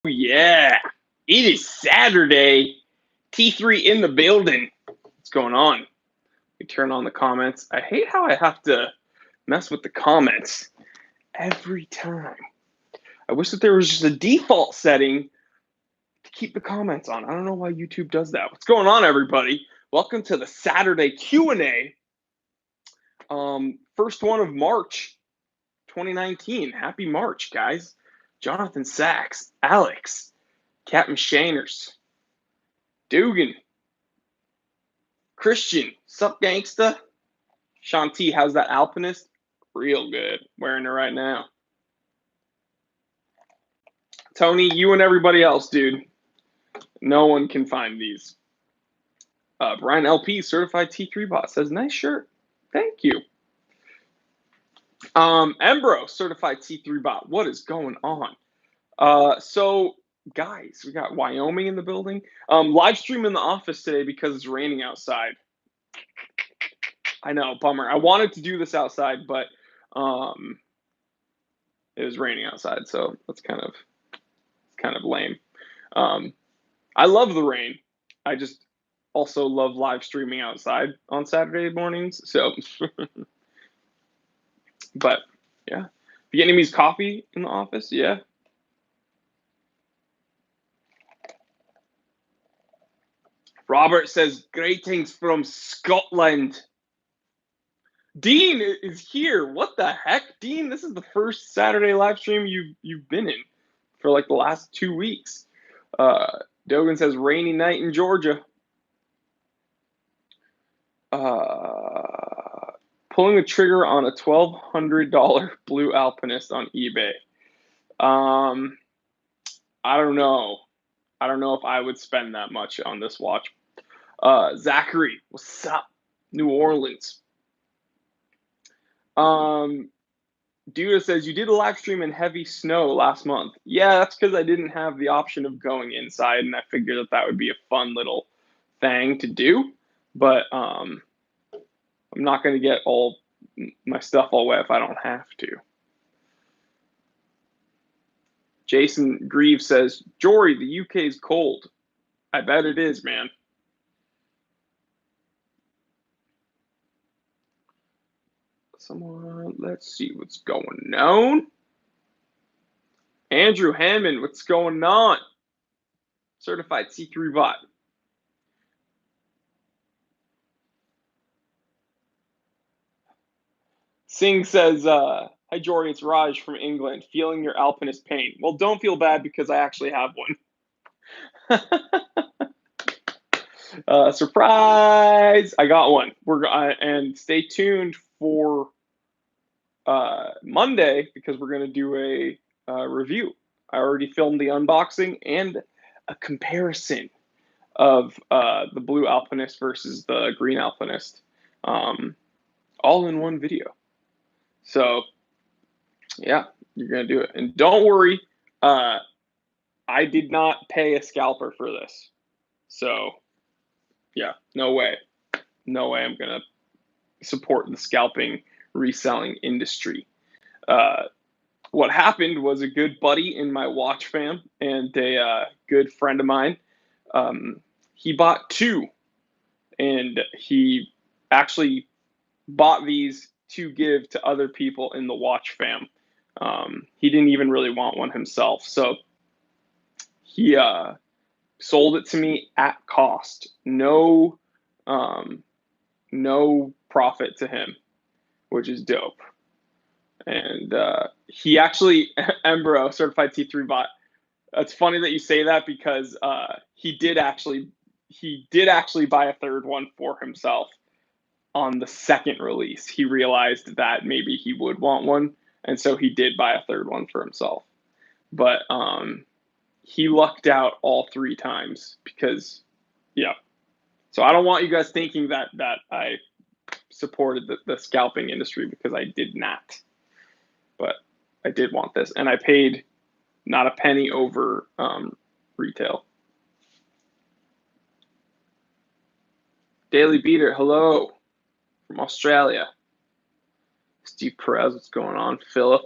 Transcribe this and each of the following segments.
Yeah, it is Saturday. T3 in the building. What's going on? We turn on the comments. I hate how I have to mess with the comments every time. I wish that there was just a default setting to keep the comments on. I don't know why YouTube does that. What's going on, everybody? Welcome to the Saturday Q&A. First one of March 2019. Happy March, guys. Jonathan Sachs, Alex, Captain Shaners, Dugan, Christian, sup gangsta? Shanti, how's that Alpinist? Real good. Wearing it right now. Tony, you and everybody else, dude. No one can find these. Brian LP, certified T3 bot, says, nice shirt. Thank you. Embro, certified T3 bot. What is going on? So, guys, we got Wyoming in the building. Live stream in the office today because it's raining outside. I know, bummer. I wanted to do this outside, but it was raining outside, so that's kind of lame. I love the rain. I just also love live streaming outside on Saturday mornings. So, but yeah, Vietnamese coffee in the office. Yeah. Robert says greetings from Scotland. Dean is here. What the heck, Dean? This is the first Saturday live stream you've been in for like the last 2 weeks. Dogan says rainy night in Georgia. Pulling the trigger on a $1,200 Blue Alpinist on eBay. I don't know. I don't know if I would spend that much on this watch. Zachary, what's up? New Orleans. Duda says, you did a live stream in heavy snow last month. Yeah, that's because I didn't have the option of going inside, and I figured that would be a fun little thing to do. But I'm not going to get all my stuff all wet if I don't have to. Jason Grieve says, Jory, the UK is cold. I bet it is, man. Someone, let's see what's going on. Andrew Hammond, what's going on? Certified C3 bot. Singh says, hi, Jory, it's Raj from England. Feeling your alpinist pain. Well, don't feel bad because I actually have one. Surprise! I got one. And stay tuned for Monday because we're going to do a review. I already filmed the unboxing and a comparison of the Blue Alpinist versus the Green Alpinist, all in one video. So, yeah, you're going to do it. And don't worry, I did not pay a scalper for this. So, yeah, no way. No way I'm going to support the scalping reselling industry. What happened was a good buddy in my watch fam and a good friend of mine, he bought two, and he actually bought these to give to other people in the watch fam. He didn't even really want one himself, so he sold it to me at cost. No profit to him, which is dope. And he actually, Embro, certified T3 bot. It's funny that you say that because he did actually buy a third one for himself on the second release. He realized that maybe he would want one, and so he did buy a third one for himself. But he lucked out all 3 times because, yeah. So I don't want you guys thinking that I supported the scalping industry because I did not. But I did want this, and I paid not a penny over retail. Daily Beater, hello from Australia. Steve Perez, what's going on? Philip.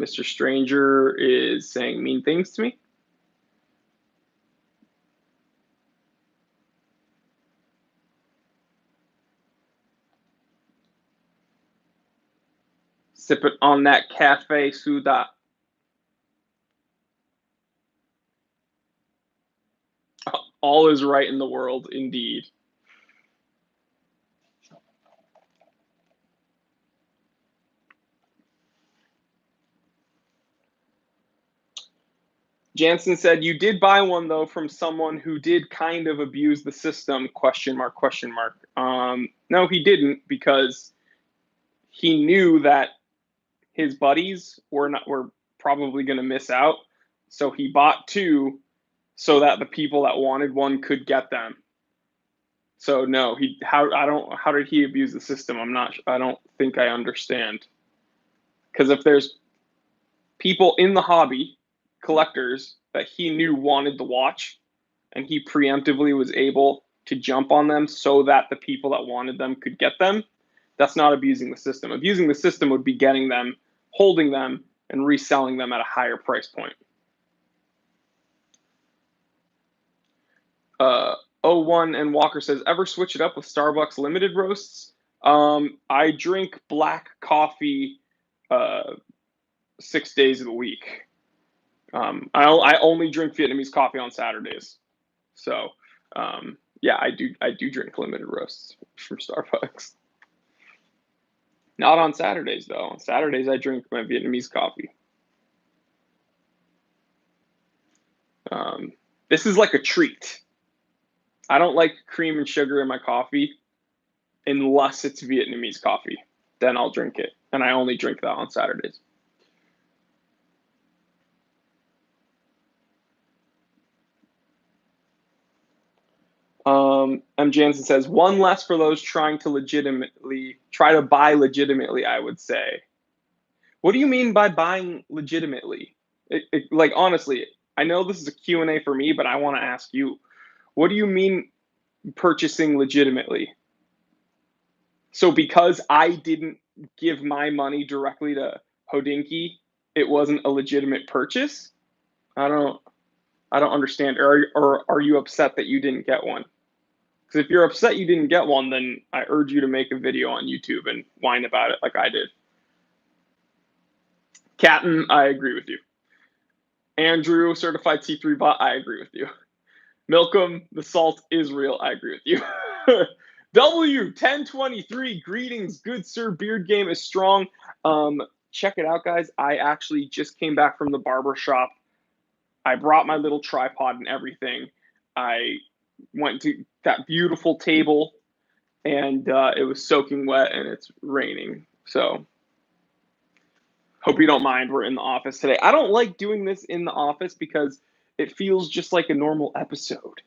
Mr. Stranger is saying mean things to me. Sipping on that cafe soda. All is right in the world, indeed. Jansen said, you did buy one, though, from someone who did kind of abuse the system, question mark, question mark. No, he didn't, because he knew that his buddies were probably going to miss out. So he bought two so that the people that wanted one could get them. So no, how did he abuse the system? I don't think I understand. Because if there's people in the hobby, collectors that he knew wanted to watch, and he preemptively was able to jump on them so that the people that wanted them could get them, that's not abusing the system. Abusing the system would be getting them, holding them, and reselling them at a higher price point. 01 and Walker says, ever switch it up with Starbucks limited roasts? I drink black coffee 6 days of the week. I only drink Vietnamese coffee on Saturdays. So yeah, I do drink limited roasts from Starbucks. Not on Saturdays, though. On Saturdays, I drink my Vietnamese coffee. This is like a treat. I don't like cream and sugar in my coffee unless it's Vietnamese coffee. Then I'll drink it. And I only drink that on Saturdays. M. Jansen says, one less for those trying to try to buy legitimately, I would say. What do you mean by buying legitimately? Like, honestly, I know this is a Q&A for me, but I want to ask you, what do you mean purchasing legitimately? So because I didn't give my money directly to Hodinkee, it wasn't a legitimate purchase? I don't understand. Or are you upset that you didn't get one? Because if you're upset you didn't get one, then I urge you to make a video on YouTube and whine about it like I did. Captain, I agree with you. Andrew, certified C3 bot, I agree with you. Milcom, the salt is real, I agree with you. W1023, greetings, good sir. Beard game is strong. Check it out, guys. I actually just came back from the barber shop. I brought my little tripod and everything. I went to that beautiful table, and it was soaking wet, and it's raining. So hope you don't mind. We're in the office today. I don't like doing this in the office because it feels just like a normal episode,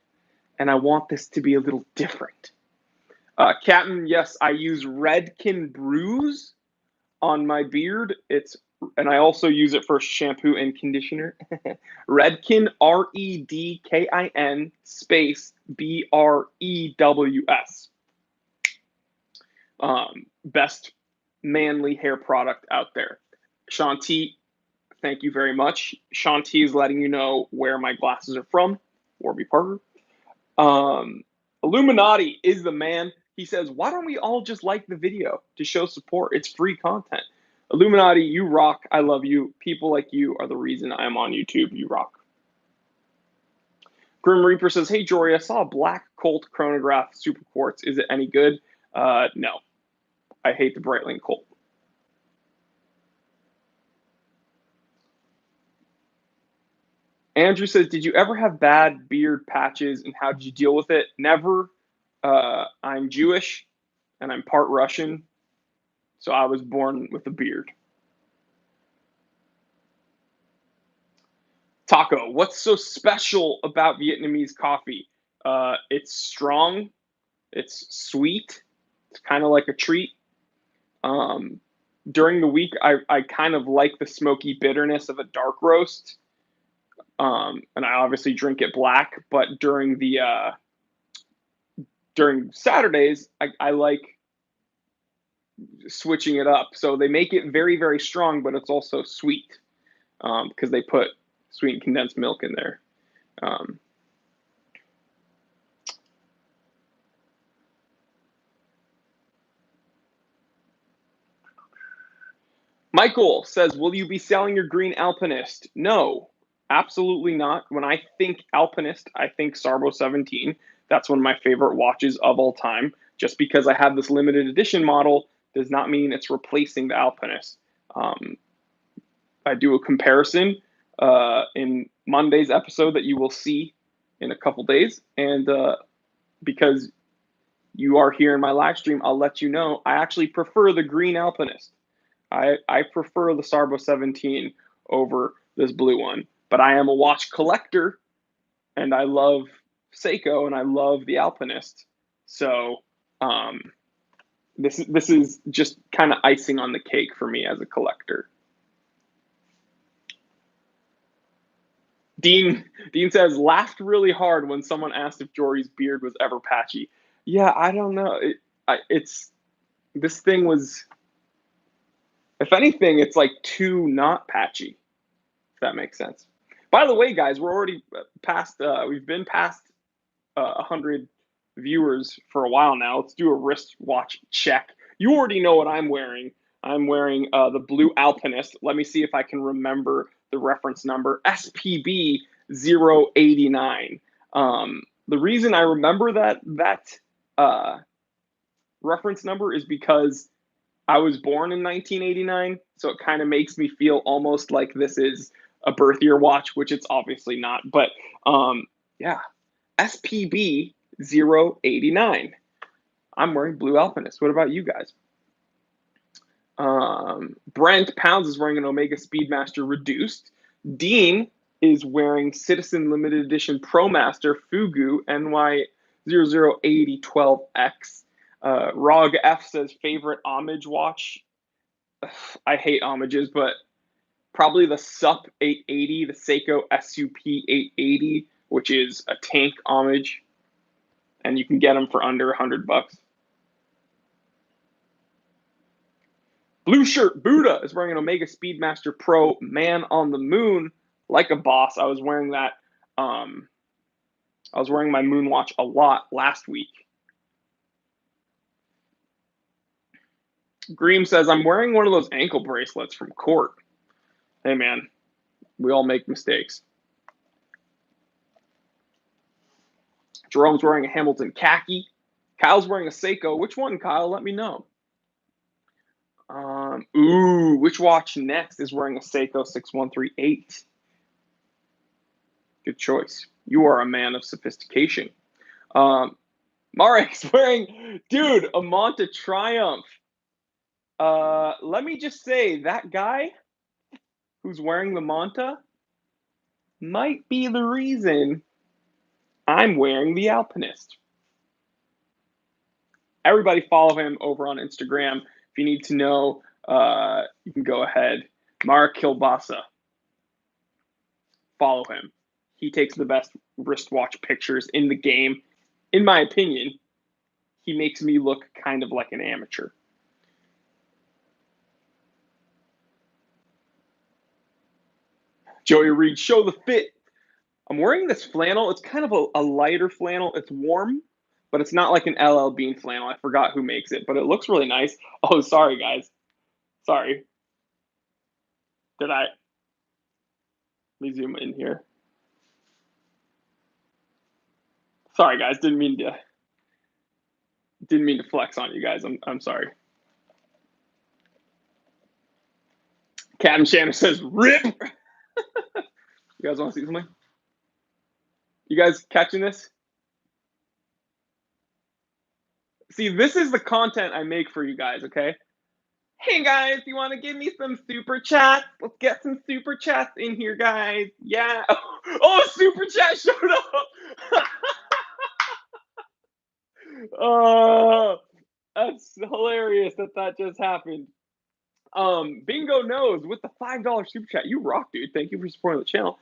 and I want this to be a little different. Captain, yes, I use Redken Brews on my beard. And I also use it for shampoo and conditioner. Redken, Redkin space BREWS. Best manly hair product out there. Shanti, thank you very much. Shanti is letting you know where my glasses are from. Warby Parker. Illuminati is the man. He says, why don't we all just like the video to show support? It's free content. Illuminati, you rock. I love you. People like you are the reason I am on YouTube. You rock. Grim Reaper says, hey, Jory, I saw a black Colt chronograph super quartz. Is it any good? No. I hate the Breitling Colt. Andrew says, did you ever have bad beard patches, and how did you deal with it? Never. I'm Jewish, and I'm part Russian, so I was born with a beard. Taco, what's so special about Vietnamese coffee? It's strong, it's sweet, it's kind of like a treat. During the week, I kind of like the smoky bitterness of a dark roast. And I obviously drink it black, but during Saturdays, I like switching it up. So they make it very, very strong, but it's also sweet. because they put sweetened condensed milk in there. Michael says, will you be selling your green Alpinist? No, absolutely not. When I think Alpinist, I think Sarbo 17. That's one of my favorite watches of all time. Just because I have this limited edition model does not mean it's replacing the Alpinist. I do a comparison in Monday's episode that you will see in a couple days. And because you are here in my live stream, I'll let you know I actually prefer the green Alpinist. I prefer the Sarbo 17 over this blue one. But I am a watch collector, and I love Seiko, and I love the Alpinist. So this is just kind of icing on the cake for me as a collector. Dean says, laughed really hard when someone asked if Jory's beard was ever patchy. Yeah, I don't know. This thing was, if anything, it's like too not patchy, if that makes sense. By the way, guys, we're already past, we've been past 100 viewers for a while now. Let's do a wristwatch check. You already know what I'm wearing. I'm wearing the blue Alpinist. Let me see if I can remember the reference number, SPB 089. The reason I remember that reference number is because I was born in 1989, so it kind of makes me feel almost like this is a birth year watch, which it's obviously not. But yeah, SPB 089. I'm wearing blue Alpinist. What about you guys? Brent Pounds is wearing an Omega Speedmaster Reduced. Dean is wearing Citizen Limited Edition ProMaster Fugu NY 008012X. Rog F says favorite homage watch. I hate homages, but probably the SUP 880, the Seiko SUP 880, which is a tank homage, and you can get them for under $100. Blue Shirt Buddha is wearing an Omega Speedmaster Pro Man on the Moon, like a boss. I was wearing that. I was wearing my moon watch a lot last week. Greem says, I'm wearing one of those ankle bracelets from Court. Hey, man, we all make mistakes. Jerome's wearing a Hamilton khaki. Kyle's wearing a Seiko. Which one, Kyle? Let me know. Which watch next is wearing a Seiko 6138? Good choice. You are a man of sophistication. Marek's wearing, dude, a Monta Triumph. Let me just say, that guy who's wearing the Monta might be the reason I'm wearing the Alpinist. Everybody follow him over on Instagram. If you need to know, you can go ahead. Mark Kilbasa. Follow him. He takes the best wristwatch pictures in the game. In my opinion, he makes me look kind of like an amateur. Joey Reed, show the fit. I'm wearing this flannel. It's kind of a lighter flannel. It's warm, but it's not like an LL Bean flannel. I forgot who makes it, but it looks really nice. Oh, sorry, guys. Sorry. Let me zoom in here. Sorry, guys. Didn't mean to flex on you guys. I'm sorry. Captain Shannon says, rip. You guys want to see something? You guys catching this? See, this is the content I make for you guys, okay? Hey, guys, you want to give me some super chats? Let's get some super chats in here, guys. Yeah. Oh, super chat showed up. Oh, that's hilarious that just happened. Bingo knows with the $5 super chat. You rock, dude. Thank you for supporting the channel.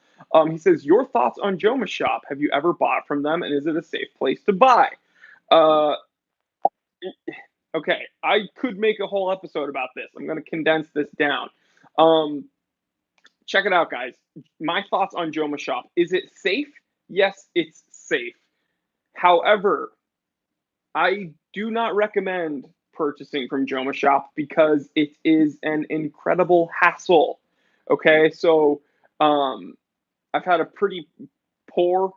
He says, your thoughts on Joma Shop. Have you ever bought from them, and is it a safe place to buy? Okay, I could make a whole episode about this. I'm going to condense this down. check it out, guys. My thoughts on Joma Shop. Is it safe? Yes, it's safe. However, I do not recommend purchasing from Joma Shop because it is an incredible hassle. Okay, so um, I've had a pretty poor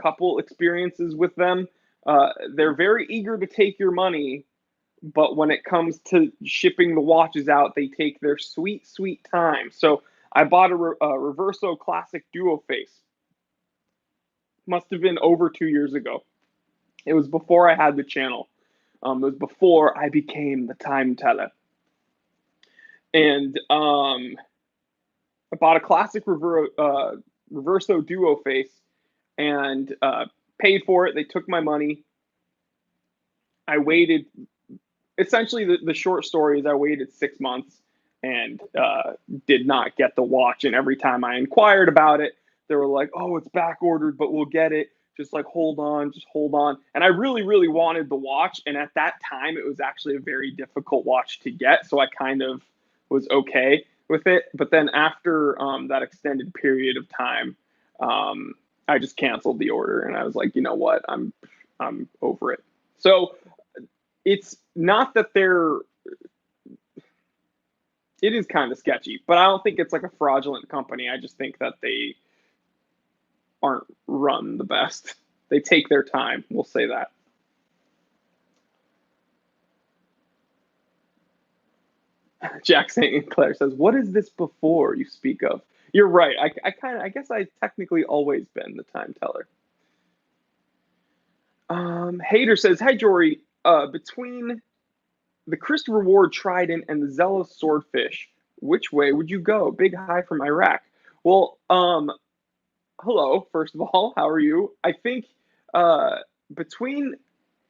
couple experiences with them. They're very eager to take your money, but when it comes to shipping the watches out, they take their sweet, sweet time. So I bought a Reverso Classic Duo Face. Must have been over 2 years ago. It was before I had the channel. It was before I became the time teller. And I bought a classic Reverso Duo Face and paid for it. They took my money. I waited. Essentially, the short story is I waited 6 months and did not get the watch. And every time I inquired about it, they were like, "Oh, it's back ordered, but we'll get it. Just like hold on, just hold on." And I really, really wanted the watch. And at that time, it was actually a very difficult watch to get. So I kind of was okay with it. But then after that extended period of time, I just canceled the order, and I was like, you know what, I'm over it. So it's not that it is kind of sketchy, but I don't think it's like a fraudulent company. I just think that they aren't run the best. They take their time. We'll say that. Jack St. Clair says, "What is this before you speak of?" You're right. I guess I technically always been the time teller. Hater says, "Hi Jory. Between the Christopher Ward Trident and the Zealous Swordfish, which way would you go?" Big hi from Iraq. Well, hello, first of all. How are you? I think uh, between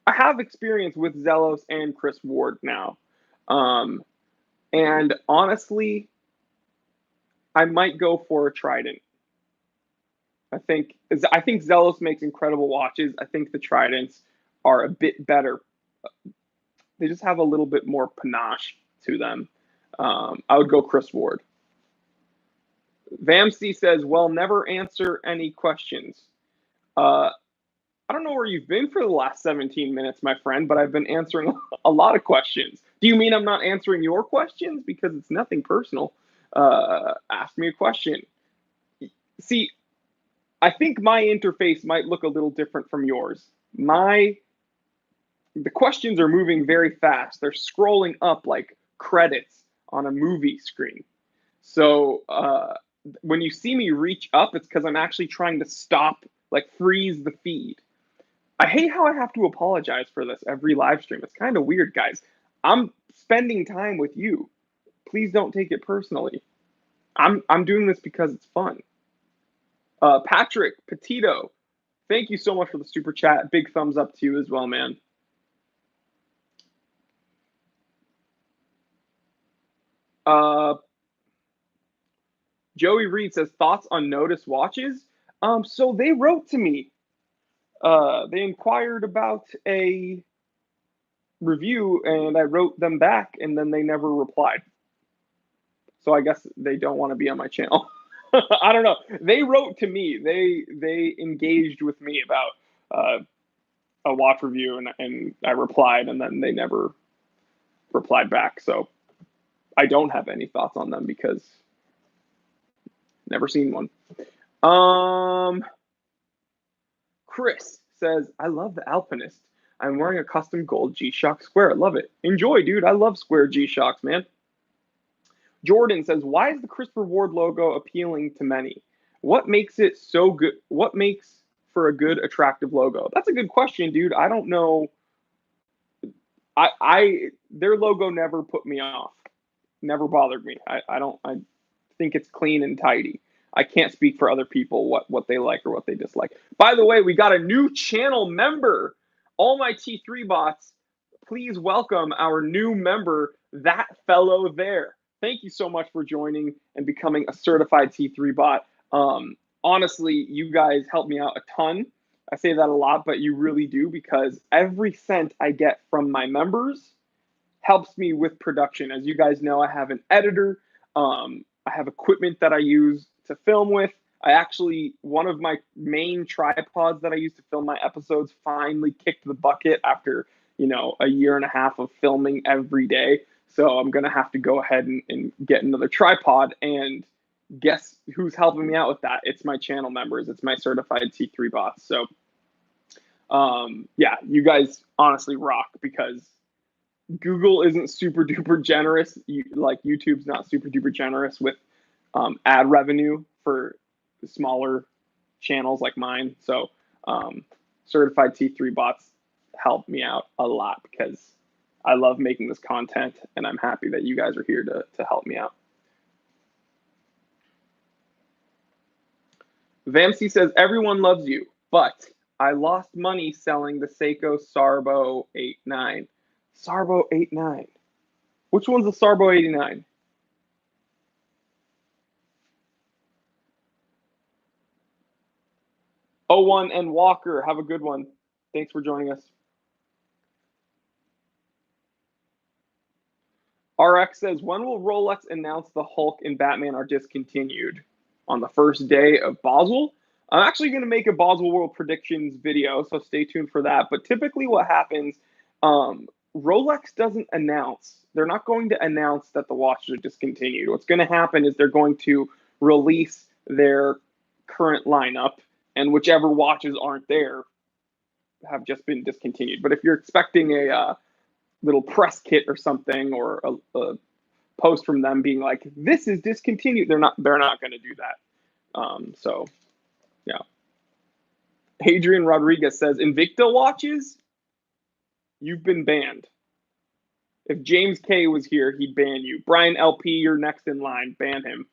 I have experience with Zelos and Chris Ward now. Um, and honestly, I might go for a Trident. I think Zelos makes incredible watches. I think the Tridents are a bit better. They just have a little bit more panache to them. I would go Chris Ward. Vamsey says, "Well, never answer any questions." Uh, I don't know where you've been for the last 17 minutes, my friend, but I've been answering a lot of questions. Do you mean I'm not answering your questions? Because it's nothing personal. Ask me a question. See, I think my interface might look a little different from yours. The questions are moving very fast. They're scrolling up like credits on a movie screen. So when you see me reach up, it's because I'm actually trying to stop, like freeze the feed. I hate how I have to apologize for this every live stream. It's kind of weird, guys. I'm spending time with you. Please don't take it personally. I'm doing this because it's fun. Patrick Petito, thank you so much for the super chat. Big thumbs up to you as well, man. Joey Reed says, thoughts on Notice watches. So they wrote to me. They inquired about a review, and I wrote them back, and then they never replied. So I guess they don't want to be on my channel. I don't know. They wrote to me. They engaged with me about a watch review, and I replied, and then they never replied back. So I don't have any thoughts on them because never seen one. Chris says, "I love the Alpinist. I'm wearing a custom gold G-Shock Square. I love it. Enjoy, dude. I love square G-Shocks, man." Jordan says, "Why is the Christopher Ward logo appealing to many? What makes it so good? What makes for a good, attractive logo?" That's a good question, dude. I don't know. Their logo never put me off. Never bothered me. I think it's clean and tidy. I can't speak for other people what they like or what they dislike. By the way, we got a new channel member. All my T3 bots, please welcome our new member, that fellow there. Thank you so much for joining and becoming a certified T3 bot. Honestly, you guys help me out a ton. I say that a lot, but you really do, because every cent I get from my members helps me with production. As you guys know, I have an editor. I have equipment that I use to film with. One of my main tripods that I use to film my episodes finally kicked the bucket after, a year and a half of filming every day. So I'm going to have to go ahead and get another tripod. And guess who's helping me out with that? It's my channel members. It's my certified T3 bots. So, yeah, you guys honestly rock, because Google isn't super duper generous. YouTube's not super duper generous with ad revenue for smaller channels like mine. So certified T3 bots help me out a lot, because I love making this content, and I'm happy that you guys are here to help me out. Vamsi says, everyone loves you, but I lost money selling the Seiko Sarbo 89. Sarbo 89. Which one's the Sarbo 89? O1 and Walker, have a good one. Thanks for joining us. RX says, when will Rolex announce the Hulk and Batman are discontinued? On the first day of Basel? I'm actually going to make a Basel World predictions video, so stay tuned for that. But typically what happens, Rolex doesn't announce. They're not going to announce that the watches are discontinued. What's going to happen is they're going to release their current lineup, and whichever watches aren't there have just been discontinued. But if you're expecting a little press kit or something, or a post from them being like, this is discontinued, they're not going to do that. So yeah. Adrian Rodriguez says, Invicta watches, you've been banned. If James K was here, he'd ban you. Brian LP, you're next in line. Ban him.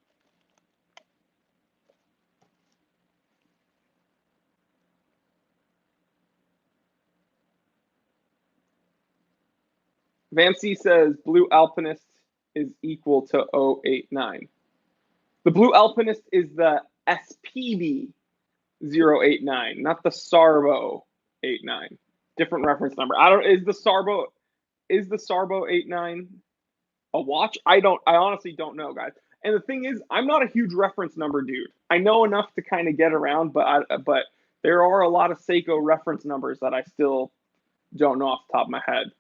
Vamsi says Blue Alpinist is equal to 089. The Blue Alpinist is the SPB 089, not the Sarbo 89. Different reference number. Is the Sarbo 89 a watch? I honestly don't know, guys. And the thing is, I'm not a huge reference number dude. I know enough to kind of get around, but there are a lot of Seiko reference numbers that I still don't know off the top of my head.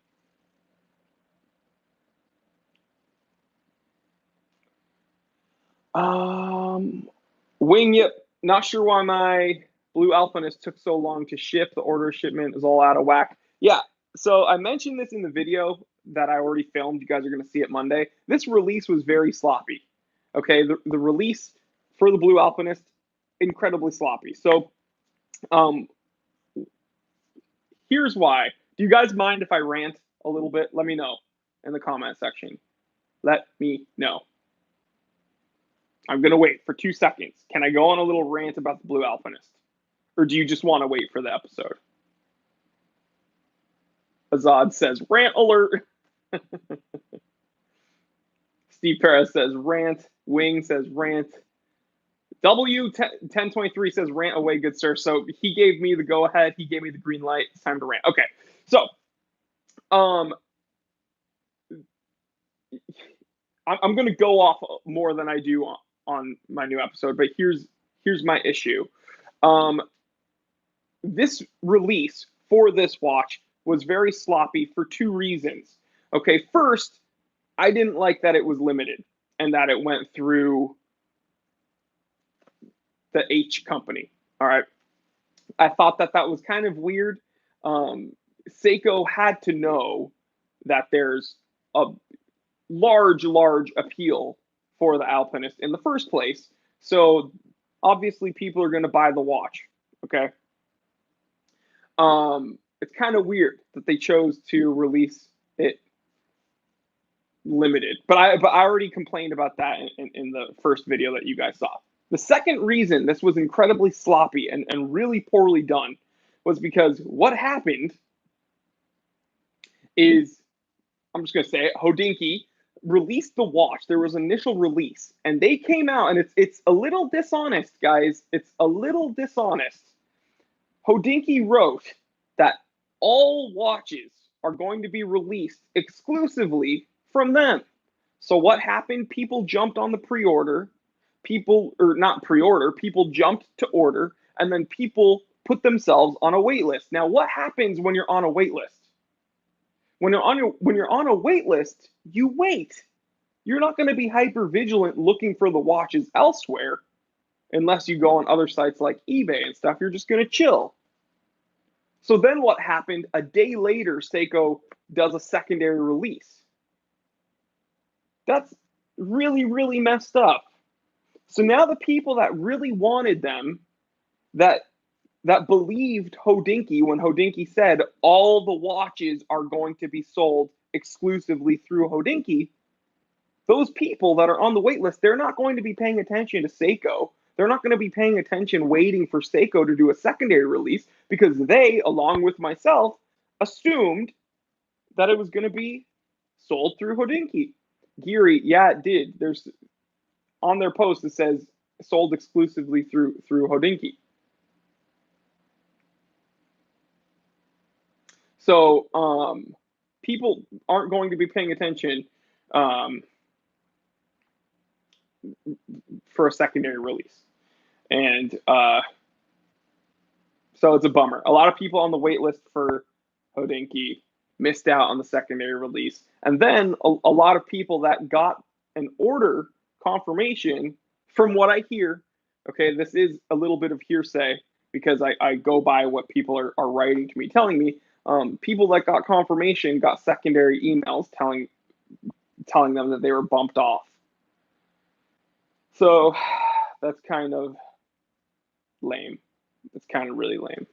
Wing, yep. Not sure why my Blue Alpinist took so long to ship. The order shipment is all out of whack. Yeah, so I mentioned this in the video that I already filmed. You guys are going to see it Monday. This release was very sloppy. Okay, the release for the Blue Alpinist, incredibly sloppy. So, here's why. Do you guys mind if I rant a little bit? Let me know in the comment section. Let me know. I'm going to wait for 2 seconds. Can I go on a little rant about the Blue Alpinist? Or do you just want to wait for the episode? Azad says, rant alert. Steve Perez says, rant. Wing says, rant. W1023 says, rant away, good sir. So he gave me the go-ahead. He gave me the green light. It's time to rant. Okay. So, I'm going to go off more than I do on my new episode, but here's my issue. This release for this watch was very sloppy for 2 reasons. Okay, first, I didn't like that it was limited and that it went through the H company. All right, I thought that was kind of weird. Seiko had to know that there's a large appeal for the Alpinist in the first place. So obviously people are going to buy the watch. Okay. It's kind of weird that they chose to release it limited, but I already complained about that in the first video that you guys saw. The second reason this was incredibly sloppy and really poorly done was because what happened is, I'm just going to say it, Hodinkee released the watch. There was initial release, and they came out, and it's a little dishonest, guys. It's a little dishonest. Hodinkee wrote that all watches are going to be released exclusively from them. So what happened? People jumped on the pre-order. People, or not pre-order, people jumped to order, and then people put themselves on a wait list. Now, what happens when you're on a wait list? When you're on a wait list, you wait. You're not going to be hyper vigilant looking for the watches elsewhere unless you go on other sites like eBay and stuff. You're just going to chill. So then what happened? A day later, Seiko does a secondary release. That's really, really messed up. So now the people that really wanted them, that believed Hodinkee when Hodinkee said all the watches are going to be sold exclusively through Hodinkee, those people that are on the wait list, they're not going to be paying attention to Seiko. They're not going to be paying attention waiting for Seiko to do a secondary release because they, along with myself, assumed that it was going to be sold through Hodinkee. Geary, yeah, it did. There's on their post it says sold exclusively through Hodinkee. So people aren't going to be paying attention for a secondary release, and so it's a bummer. A lot of people on the wait list for Hodinkee missed out on the secondary release, and then a lot of people that got an order confirmation, from what I hear. Okay, this is a little bit of hearsay because I go by what people are writing to me, telling me. People that got confirmation got secondary emails telling them that they were bumped off. So that's kind of lame. It's kind of really lame.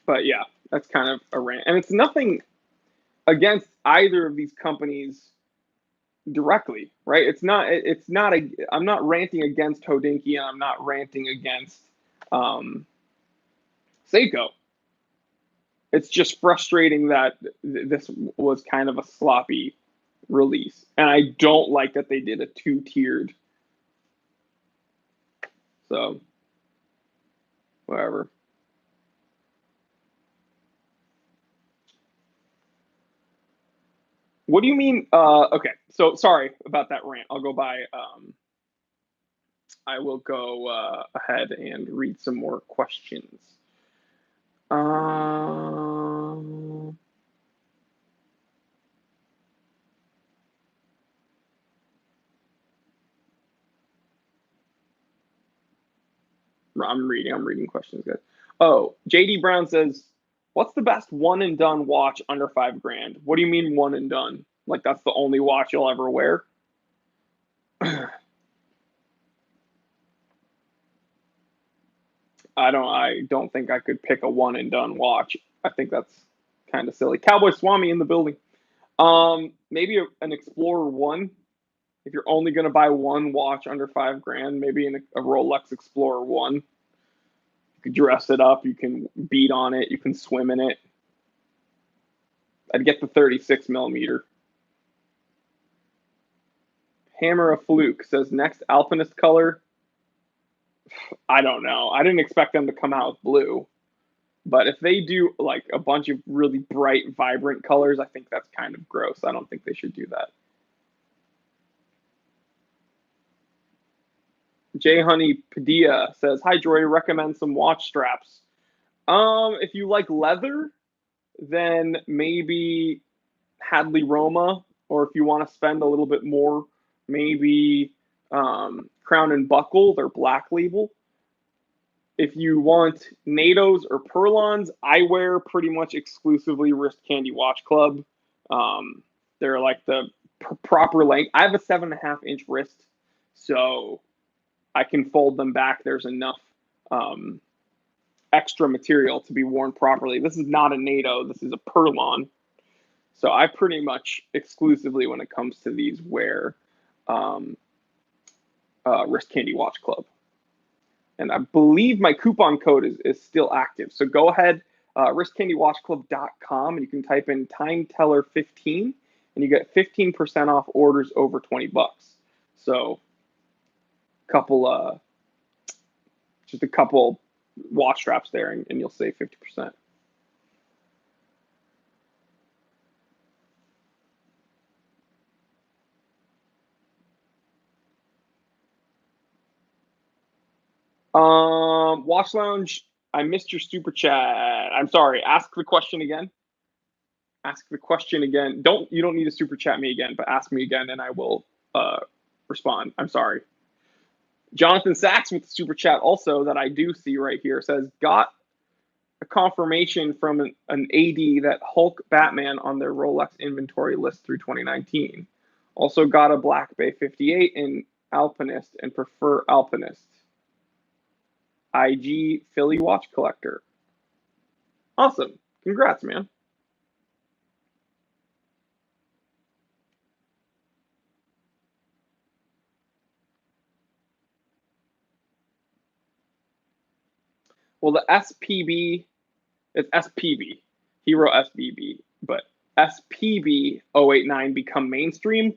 But yeah, that's kind of a rant. And it's nothing against either of these companies directly, right? I'm not ranting against Hodinkee and I'm not ranting against Seiko. It's just frustrating that this was kind of a sloppy release. And I don't like that they did a two-tiered. So, whatever. What do you mean? Okay, so sorry about that rant. I'll go by. I will go ahead and read some more questions. I'm reading questions, guys. Oh, JD Brown says, "What's the best one and done watch under $5,000?" What do you mean one and done? Like that's the only watch you'll ever wear? I don't think I could pick a one and done watch. I think that's kind of silly. Cowboy Swami in the building. Maybe an Explorer One. If you're only going to buy one watch under $5,000, maybe a Rolex Explorer One. You could dress it up. You can beat on it. You can swim in it. I'd get the 36 millimeter. Hammer of Fluke says next Alpinist color. I don't know. I didn't expect them to come out with blue. But if they do like a bunch of really bright, vibrant colors, I think that's kind of gross. I don't think they should do that. J Honey Padilla says, "Hi Joy, recommend some watch straps." If you like leather, then maybe Hadley Roma, or if you want to spend a little bit more, maybe Crown and Buckle, their black label. If you want NATOs or Perlons, I wear pretty much exclusively Wrist Candy Watch Club. They're like the proper length. I have a 7.5-inch wrist, so I can fold them back. There's enough extra material to be worn properly. This is not a NATO. This is a Perlon. So I pretty much exclusively, when it comes to these, wear Wrist Candy Watch Club. And I believe my coupon code is still active. So go ahead, wristcandywatchclub.com, and you can type in TimeTeller15, and you get 15% off orders over $20. So just a couple watch straps there, and you'll save 50%. Watch Lounge, I missed your super chat. I'm sorry. Ask the question again. Ask the question again. You don't need to super chat me again, but ask me again and I will respond. I'm sorry. Jonathan Sachs with the super chat also that I do see right here says, got a confirmation from an AD that Hulk Batman on their Rolex inventory list through 2019. Also got a Black Bay 58 in Alpinist and prefer Alpinist. IG Philly watch collector. Awesome. Congrats, man. Well, the SPB, it's SPB. He wrote SBB, but SPB 089 become mainstream.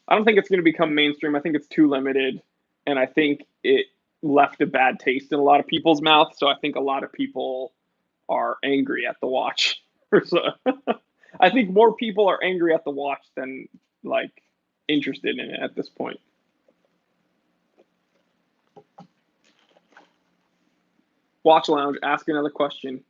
I don't think it's going to become mainstream. I think it's too limited, and I think it left a bad taste in a lot of people's mouths. So I think a lot of people are angry at the watch. I think more people are angry at the watch than like interested in it at this point. Watch Lounge, ask another question.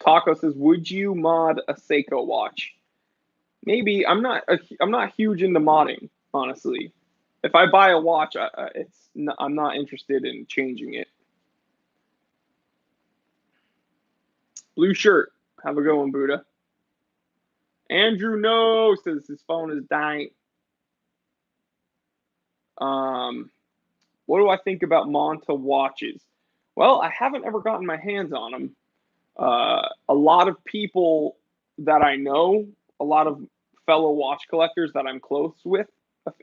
Taco says, "Would you mod a Seiko watch?" Maybe. I'm not huge into modding, honestly. If I buy a watch, I'm not interested in changing it. Blue shirt. Have a good one, Buddha. Andrew No says his phone is dying. What do I think about Monta watches? Well, I haven't ever gotten my hands on them. A lot of people that I know, a lot of fellow watch collectors that I'm close with,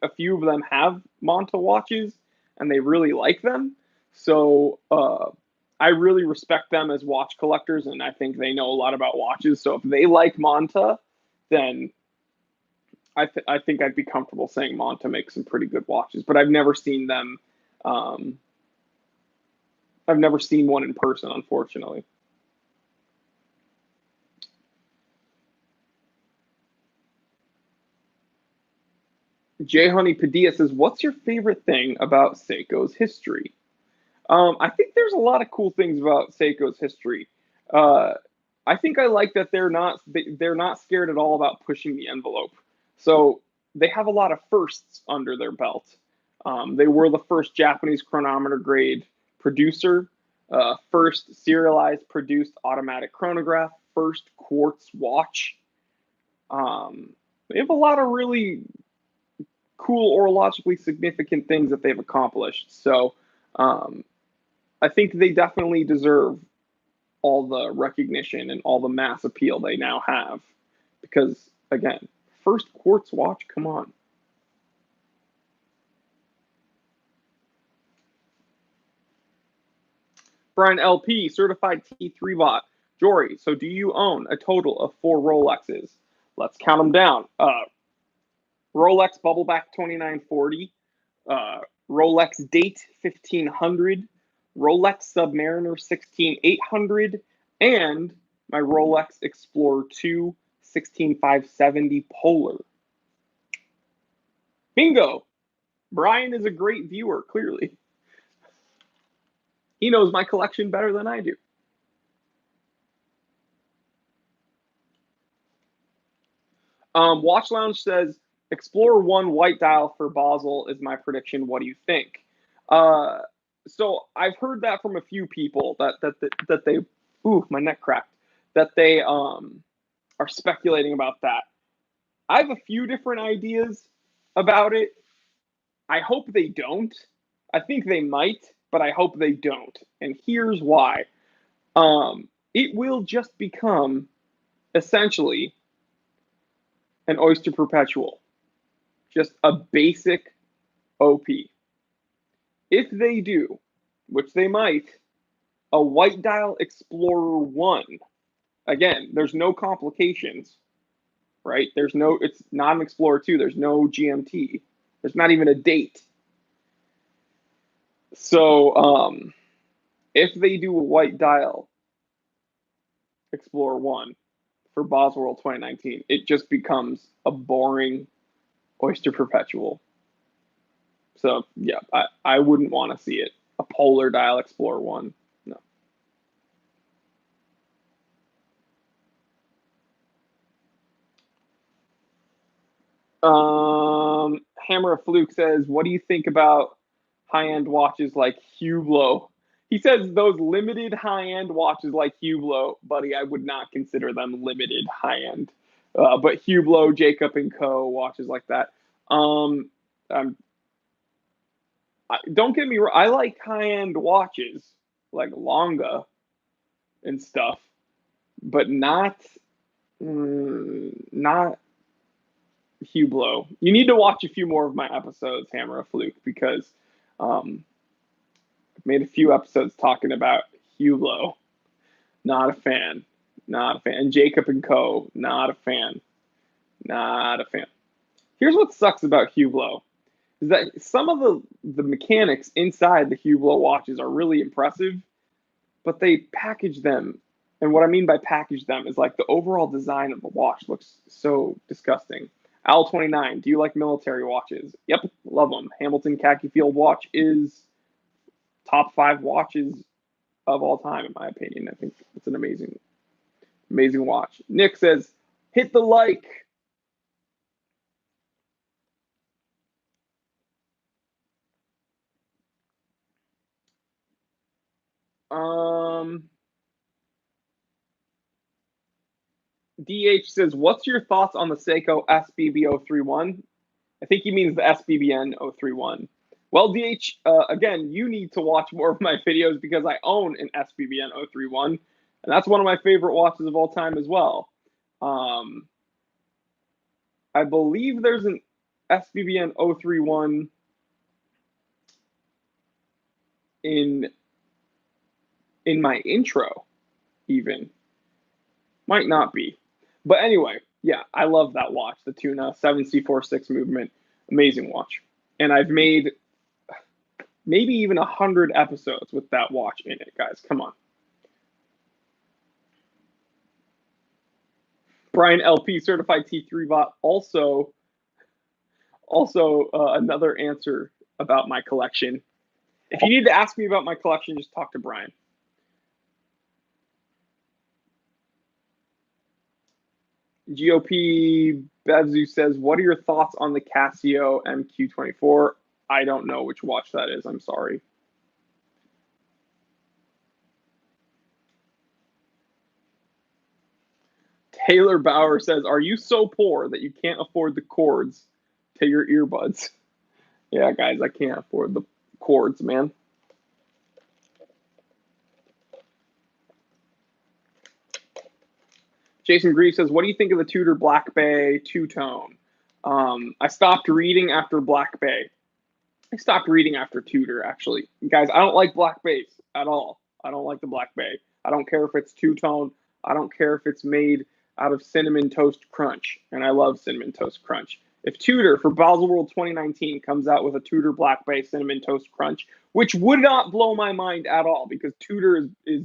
a few of them have Monta watches and they really like them. So I really respect them as watch collectors, and I think they know a lot about watches. So if they like Monta, then I think I'd be comfortable saying Monta makes some pretty good watches. But I've never seen them. I've never seen one in person, unfortunately. J Honey Padilla says, "What's your favorite thing about Seiko's history?" I think there's a lot of cool things about Seiko's history. Uh, I think I like that they're not scared at all about pushing the envelope. So they have a lot of firsts under their belt. They were the first Japanese chronometer grade producer, first serialized produced automatic chronograph, first quartz watch. They have a lot of really cool orologically significant things that they've accomplished. So I think they definitely deserve all the recognition and all the mass appeal they now have. Because, again, first quartz watch, come on. Brian LP, certified T3 bot. Jory, so do you own a total of 4 Rolexes? Let's count them down. Rolex Bubbleback 2940, Rolex Date 1500, Rolex Submariner 16800, and my Rolex Explorer 2 16570 Polar. Bingo! Brian is a great viewer, clearly. He knows my collection better than I do. Watch Lounge says, Explorer 1 white dial for Basel is my prediction. What do you think? So I've heard that from a few people that they, ooh, my neck cracked, that they are speculating about that. I have a few different ideas about it. I hope they don't. I think they might, but I hope they don't. And here's why. It will just become essentially an Oyster Perpetual, just a basic OP. If they do, which they might, a white dial Explorer 1, again, there's no complications, right? It's not an Explorer 2. There's no GMT. There's not even a date. So if they do a white dial Explorer 1 for Bosworld 2019, it just becomes a boring Oyster Perpetual. So yeah, I wouldn't want to see it. A polar dial Explorer 1. No. Hammer of Fluke says, what do you think about high-end watches like Hublot? He says those limited high-end watches like Hublot, buddy, I would not consider them limited high-end. But Hublot, Jacob and Co. watches like that. Don't get me wrong. I like high-end watches like Longa and stuff, but not Hublot. You need to watch a few more of my episodes, Hammer of Fluke, because I've made a few episodes talking about Hublot. Not a fan. Not a fan. And Jacob and Co. Not a fan. Not a fan. Here's what sucks about Hublot is that some of the mechanics inside the Hublot watches are really impressive, but they package them. And what I mean by package them is like the overall design of the watch looks so disgusting. Al29, do you like military watches? Yep, love them. Hamilton Khaki Field watch is top 5 watches of all time, in my opinion. I think it's an amazing, amazing watch. Nick says, hit the like. DH says, what's your thoughts on the Seiko SBB031? I think he means the SBBN 031. Well, DH, again, you need to watch more of my videos because I own an SBBN 031, and that's one of my favorite watches of all time as well. I believe there's an SBBN 031 in my intro, even. Might not be. But anyway, yeah, I love that watch, the Tuna 7C46 movement. Amazing watch. And I've made maybe even 100 episodes with that watch in it, guys. Come on. Brian LP, certified T3 bot. Also, another answer about my collection. If you need to ask me about my collection, just talk to Brian. GOP Bevzu says, what are your thoughts on the Casio MQ24? I don't know which watch that is. I'm sorry. Taylor Bauer says, are you so poor that you can't afford the cords to your earbuds? Yeah, guys, I can't afford the cords, man. Jason Grieve says, what do you think of the Tudor Black Bay two-tone? I stopped reading after Black Bay. I stopped reading after Tudor, actually. Guys, I don't like Black Bays at all. I don't like the Black Bay. I don't care if it's two-tone. I don't care if it's made out of Cinnamon Toast Crunch, and I love Cinnamon Toast Crunch. If Tudor, for Baselworld 2019, comes out with a Tudor Black Bay Cinnamon Toast Crunch, which would not blow my mind at all, because Tudor is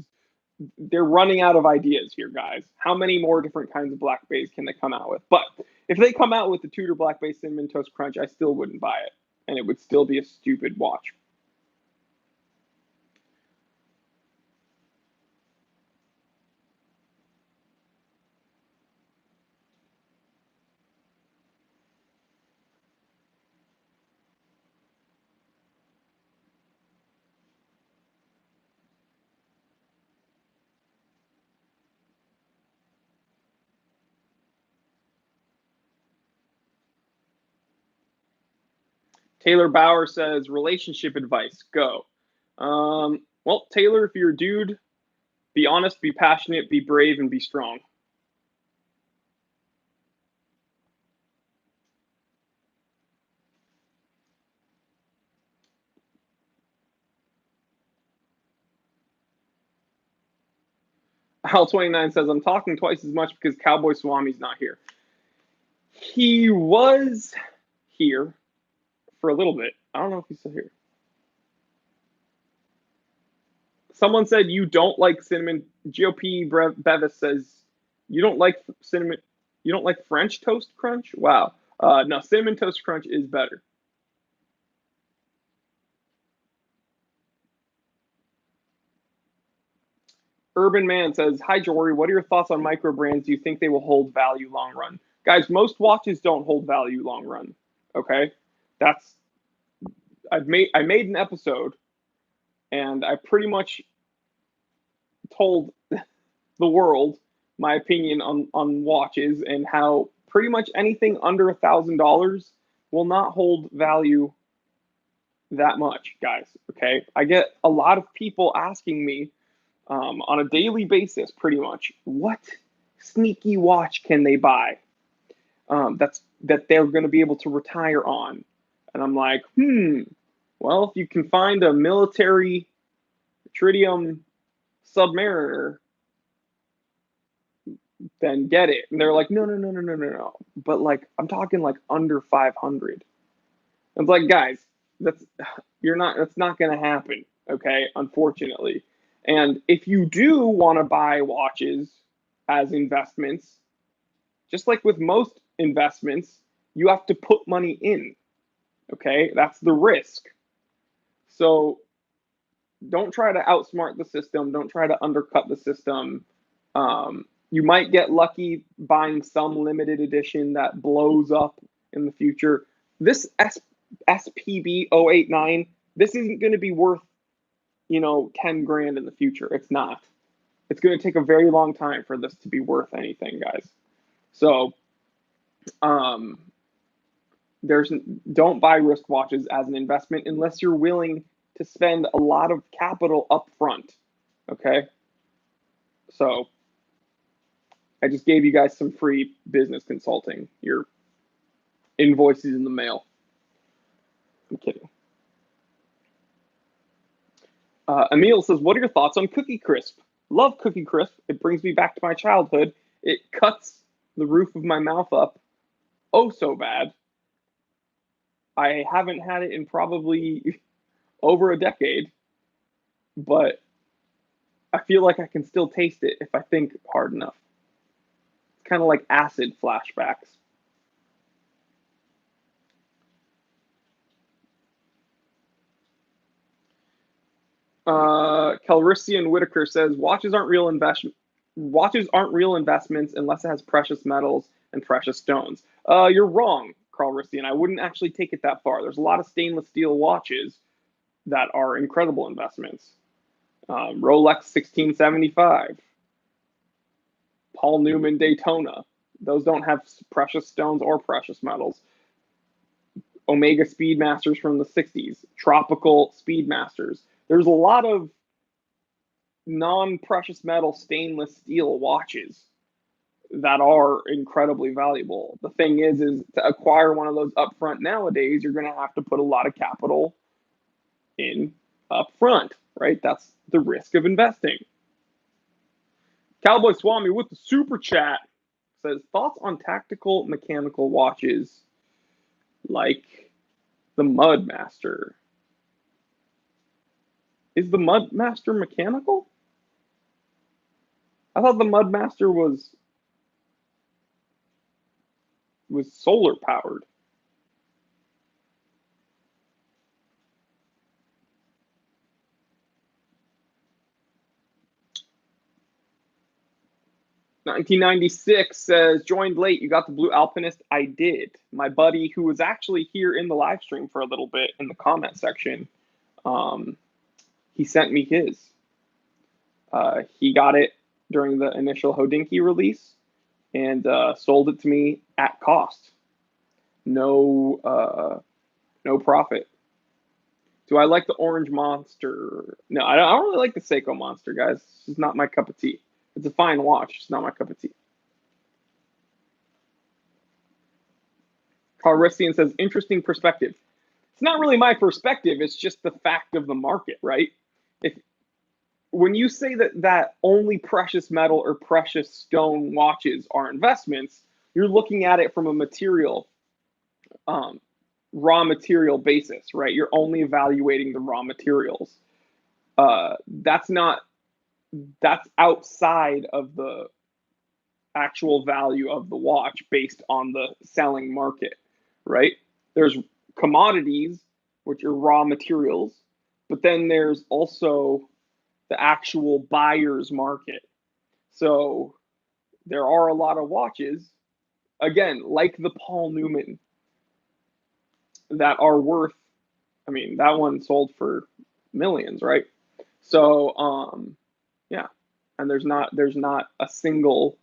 they're running out of ideas here, guys. How many more different kinds of Black Bays can they come out with? But if they come out with the Tudor Black Bay Cinnamon Toast Crunch, I still wouldn't buy it, and it would still be a stupid watch. Taylor Bauer says, relationship advice, go. Well, Taylor, if you're a dude, be honest, be passionate, be brave, and be strong. Hal29 says, I'm talking twice as much because Cowboy Swami's not here. He was here for a little bit. I don't know if he's still here. Someone said you don't like cinnamon. GOP Bevis says you don't like cinnamon. You don't like French toast crunch. Wow. No, cinnamon toast crunch is better. Urban Man says, "Hi Jory, what are your thoughts on micro brands? Do you think they will hold value long run?" Guys, most watches don't hold value long run. Okay, that's I made an episode, and I pretty much told the world my opinion on watches and how pretty much anything under $1,000 will not hold value that much, guys. Okay, I get a lot of people asking me on a daily basis, pretty much, what sneaky watch can they buy that they're going to be able to retire on? And I'm like, well, if you can find a military tritium Submariner, then get it. And they're like, no, no, no, no, no, no, no. But like, I'm talking like under 500. It's like, guys, that's that's not going to happen. Okay, unfortunately. And if you do want to buy watches as investments, just like with most investments, you have to put money in. Okay, that's the risk. So don't try to outsmart the system. Don't try to undercut the system. You might get lucky buying some limited edition that blows up in the future. This SPB 089, this isn't going to be worth, 10 grand in the future. It's not. It's going to take a very long time for this to be worth anything, guys. So, don't buy wristwatches as an investment unless you're willing to spend a lot of capital up front. Okay? So, I just gave you guys some free business consulting. Your invoices in the mail. I'm kidding. Emil says, what are your thoughts on Cookie Crisp? Love Cookie Crisp. It brings me back to my childhood. It cuts the roof of my mouth up oh so bad. I haven't had it in probably over a decade, but I feel like I can still taste it if I think hard enough. It's kind of like acid flashbacks. Calrissian Whitaker says watches aren't real investments unless it has precious metals and precious stones. You're wrong, Calrissian. I wouldn't actually take it that far. There's a lot of stainless steel watches that are incredible investments. Rolex 1675, Paul Newman Daytona. Those don't have precious stones or precious metals. Omega Speedmasters from the 60s, Tropical Speedmasters. There's a lot of non-precious metal stainless steel watches that are incredibly valuable. The thing is to acquire one of those upfront nowadays, you're going to have to put a lot of capital in upfront, right? That's the risk of investing. Cowboy Swami with the super chat says, thoughts on tactical mechanical watches like the Mudmaster. Is the Mudmaster mechanical? I thought the Mudmaster was solar powered. $1996 says, joined late. You got the Blue Alpinist? I did. My buddy, who was actually here in the live stream for a little bit in the comment section, he sent me his. He got it during the initial Hodinkee release and sold it to me at cost. No profit. Do I like the Orange Monster? No, I don't really like the Seiko Monster, guys. It's just not my cup of tea. It's a fine watch. It's not my cup of tea. Calrissian says, interesting perspective. It's not really my perspective. It's just the fact of the market, right? When you say that only precious metal or precious stone watches are investments, you're looking at it from a material, um, raw material basis, right? You're only evaluating the raw materials. That's not that's outside of the actual value of the watch based on the selling market, right? There's commodities, which are raw materials, but then there's also the actual buyer's market. So there are a lot of watches, again, like the Paul Newman, that are worth, I mean, that one sold for millions, right? So, yeah, and there's not a single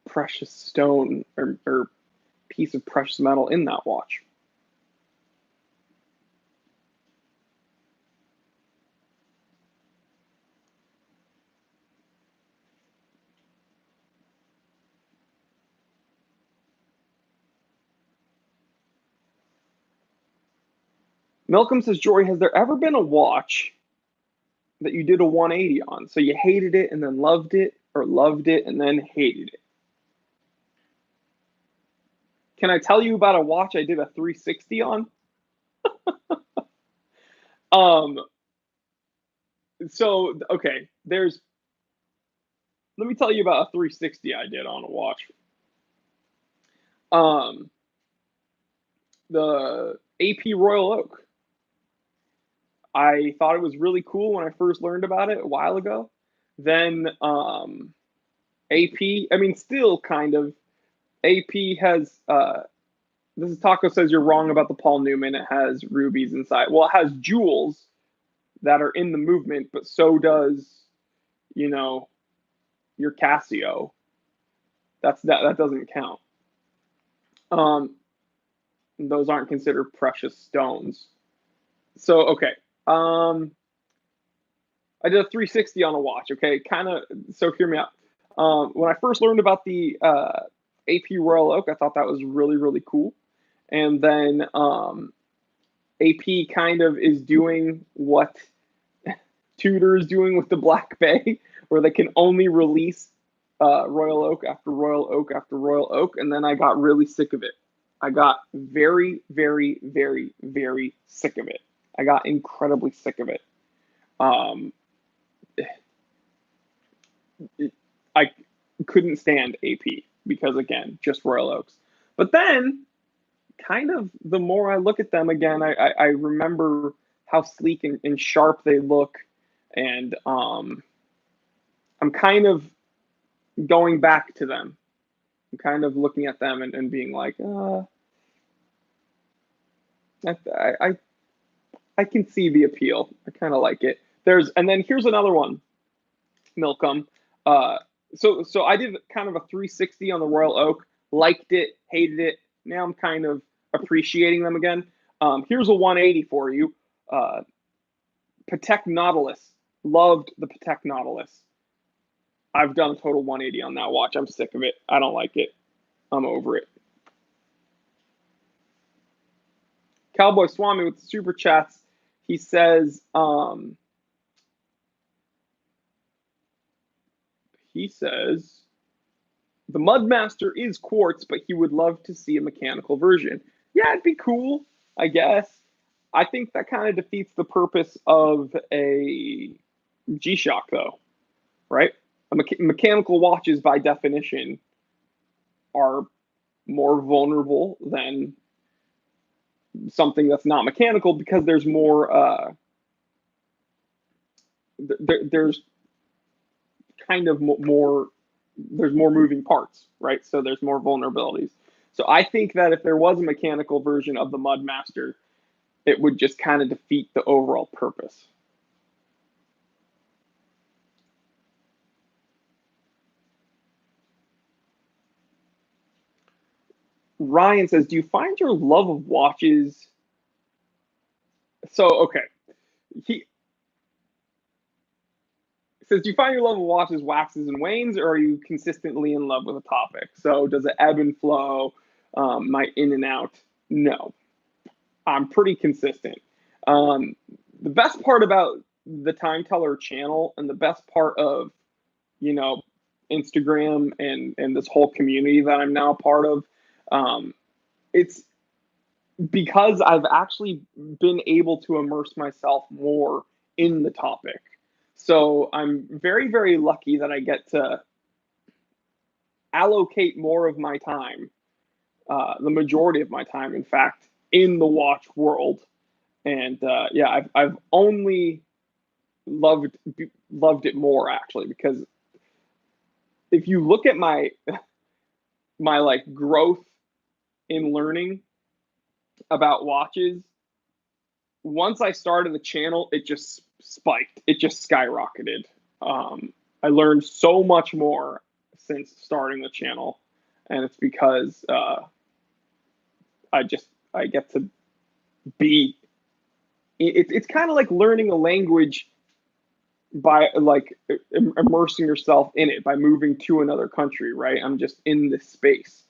precious stone or piece of precious metal in that watch. Malcolm says, Jory, has there ever been a watch that you did a 180 on? So you hated it and then loved it, or loved it and then hated it? Can I tell you about a watch I did a 360 on? Um, so okay, let me tell you about a 360 I did on a watch. Um, the AP Royal Oak. I thought it was really cool when I first learned about it a while ago. Then AP, I mean, still kind of. AP has this is Taco says you're wrong about the Paul Newman. It has rubies inside. Well, it has jewels that are in the movement, but so does, you know, your Casio. That doesn't count. Um, those aren't considered precious stones. So okay. I did a 360 on a watch. Okay, kind of. So hear me out. When I first learned about the AP Royal Oak, I thought that was really really cool. And then AP kind of is doing what Tudor is doing with the Black Bay, where they can only release Royal Oak after Royal Oak after Royal Oak, and then I got really sick of it. I got very, very, very, very sick of it. I got incredibly sick of it. Um, I couldn't stand AP because, again, just Royal Oaks. But then, kind of, the more I look at them again, I remember how sleek and sharp they look, and I'm kind of going back to them. I'm kind of looking at them and being like, I, I I can see the appeal. I kind of like it. And then here's another one, Milcom. Uh, so I did kind of a 360 on the Royal Oak. Liked it, hated it. Now I'm kind of appreciating them again. Here's a 180 for you. Uh, Patek Nautilus. Loved the Patek Nautilus. I've done a total 180 on that watch. I'm sick of it. I don't like it. I'm over it. Cowboy Swami with the super chats. He says, the Mudmaster is quartz, but he would love to see a mechanical version. Yeah, it'd be cool, I guess. I think that kind of defeats the purpose of a G-Shock, though, right? Mechanical watches, by definition, are more vulnerable than something that's not mechanical because there's more. There's kind of more. There's more moving parts, right? So there's more vulnerabilities. So I think that if there was a mechanical version of the Mudmaster, it would just kind of defeat the overall purpose. Ryan says, do you find your love of watches? So, okay. He says, do you find your love of watches waxes and wanes, or are you consistently in love with a topic? So, does it ebb and flow, might in and out? No. I'm pretty consistent. Um, the best part about the Time Teller channel and the best part of, you know, Instagram and this whole community that I'm now a part of It's because I've actually been able to immerse myself more in the topic. So I'm very, very lucky that I get to allocate more of my time, the majority of my time, in fact, in the watch world. And yeah, I've only loved it more actually, because if you look at my like growth in learning about watches, once I started the channel, it just spiked. It just skyrocketed. I learned so much more since starting the channel, and it's because I get to be. It's kind of like learning a language by like immersing yourself in it by moving to another country, right? I'm just in this space.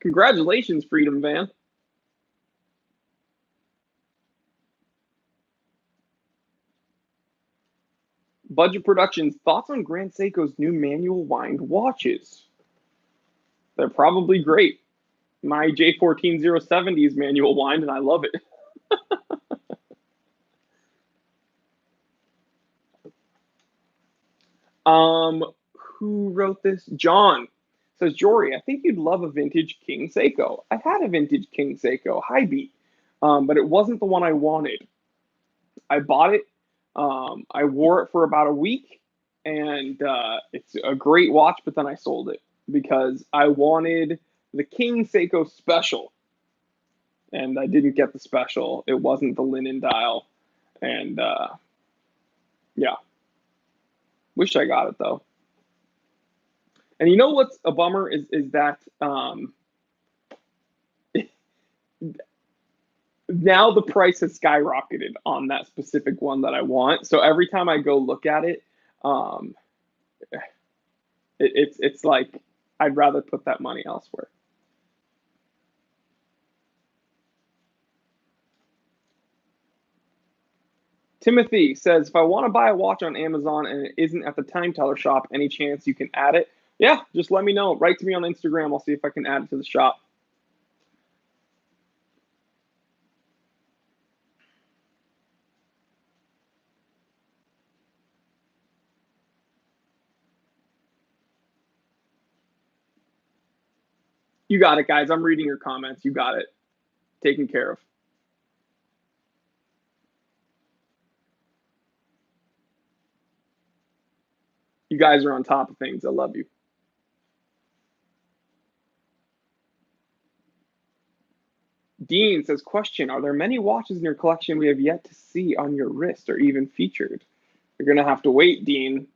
Congratulations, Freedom Van. Budget Productions, thoughts on Grand Seiko's new manual wind watches? They're probably great. My J14070 is manual wind, and I love it. Um, who wrote this? John says, Jory, I think you'd love a vintage King Seiko. I had a vintage King Seiko, high beat, but it wasn't the one I wanted. I bought it. I wore it for about a week, and it's a great watch. But then I sold it because I wanted the King Seiko Special, and I didn't get the Special. It wasn't the linen dial, and yeah, wish I got it though. And you know what's a bummer is that now the price has skyrocketed on that specific one that I want. So every time I go look at it, um, it's like I'd rather put that money elsewhere. Timothy says, if I want to buy a watch on Amazon and it isn't at the time teller shop, any chance you can add it? Yeah, just let me know. Write to me on Instagram. I'll see if I can add it to the shop. You got it, guys. I'm reading your comments. You got it. Taken care of. You guys are on top of things. I love you. Dean says, question, are there many watches in your collection we have yet to see on your wrist or even featured? You're going to have to wait, Dean.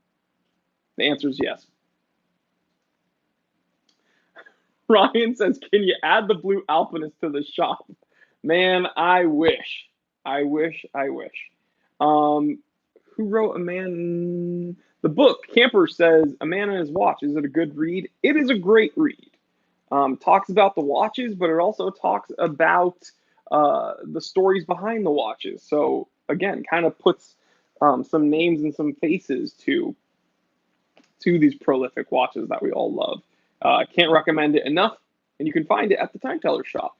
The answer is yes. Ryan says, can you add the blue Alpinist to the shop? Man, I wish. I wish. I wish. Who wrote A Man? The book, Camper says, A Man and His Watch. Is it a good read? It is a great read. Talks about the watches, but it also talks about the stories behind the watches. So again, kind of puts some names and some faces to these prolific watches that we all love. Can't recommend it enough, and you can find it at the Time Teller shop.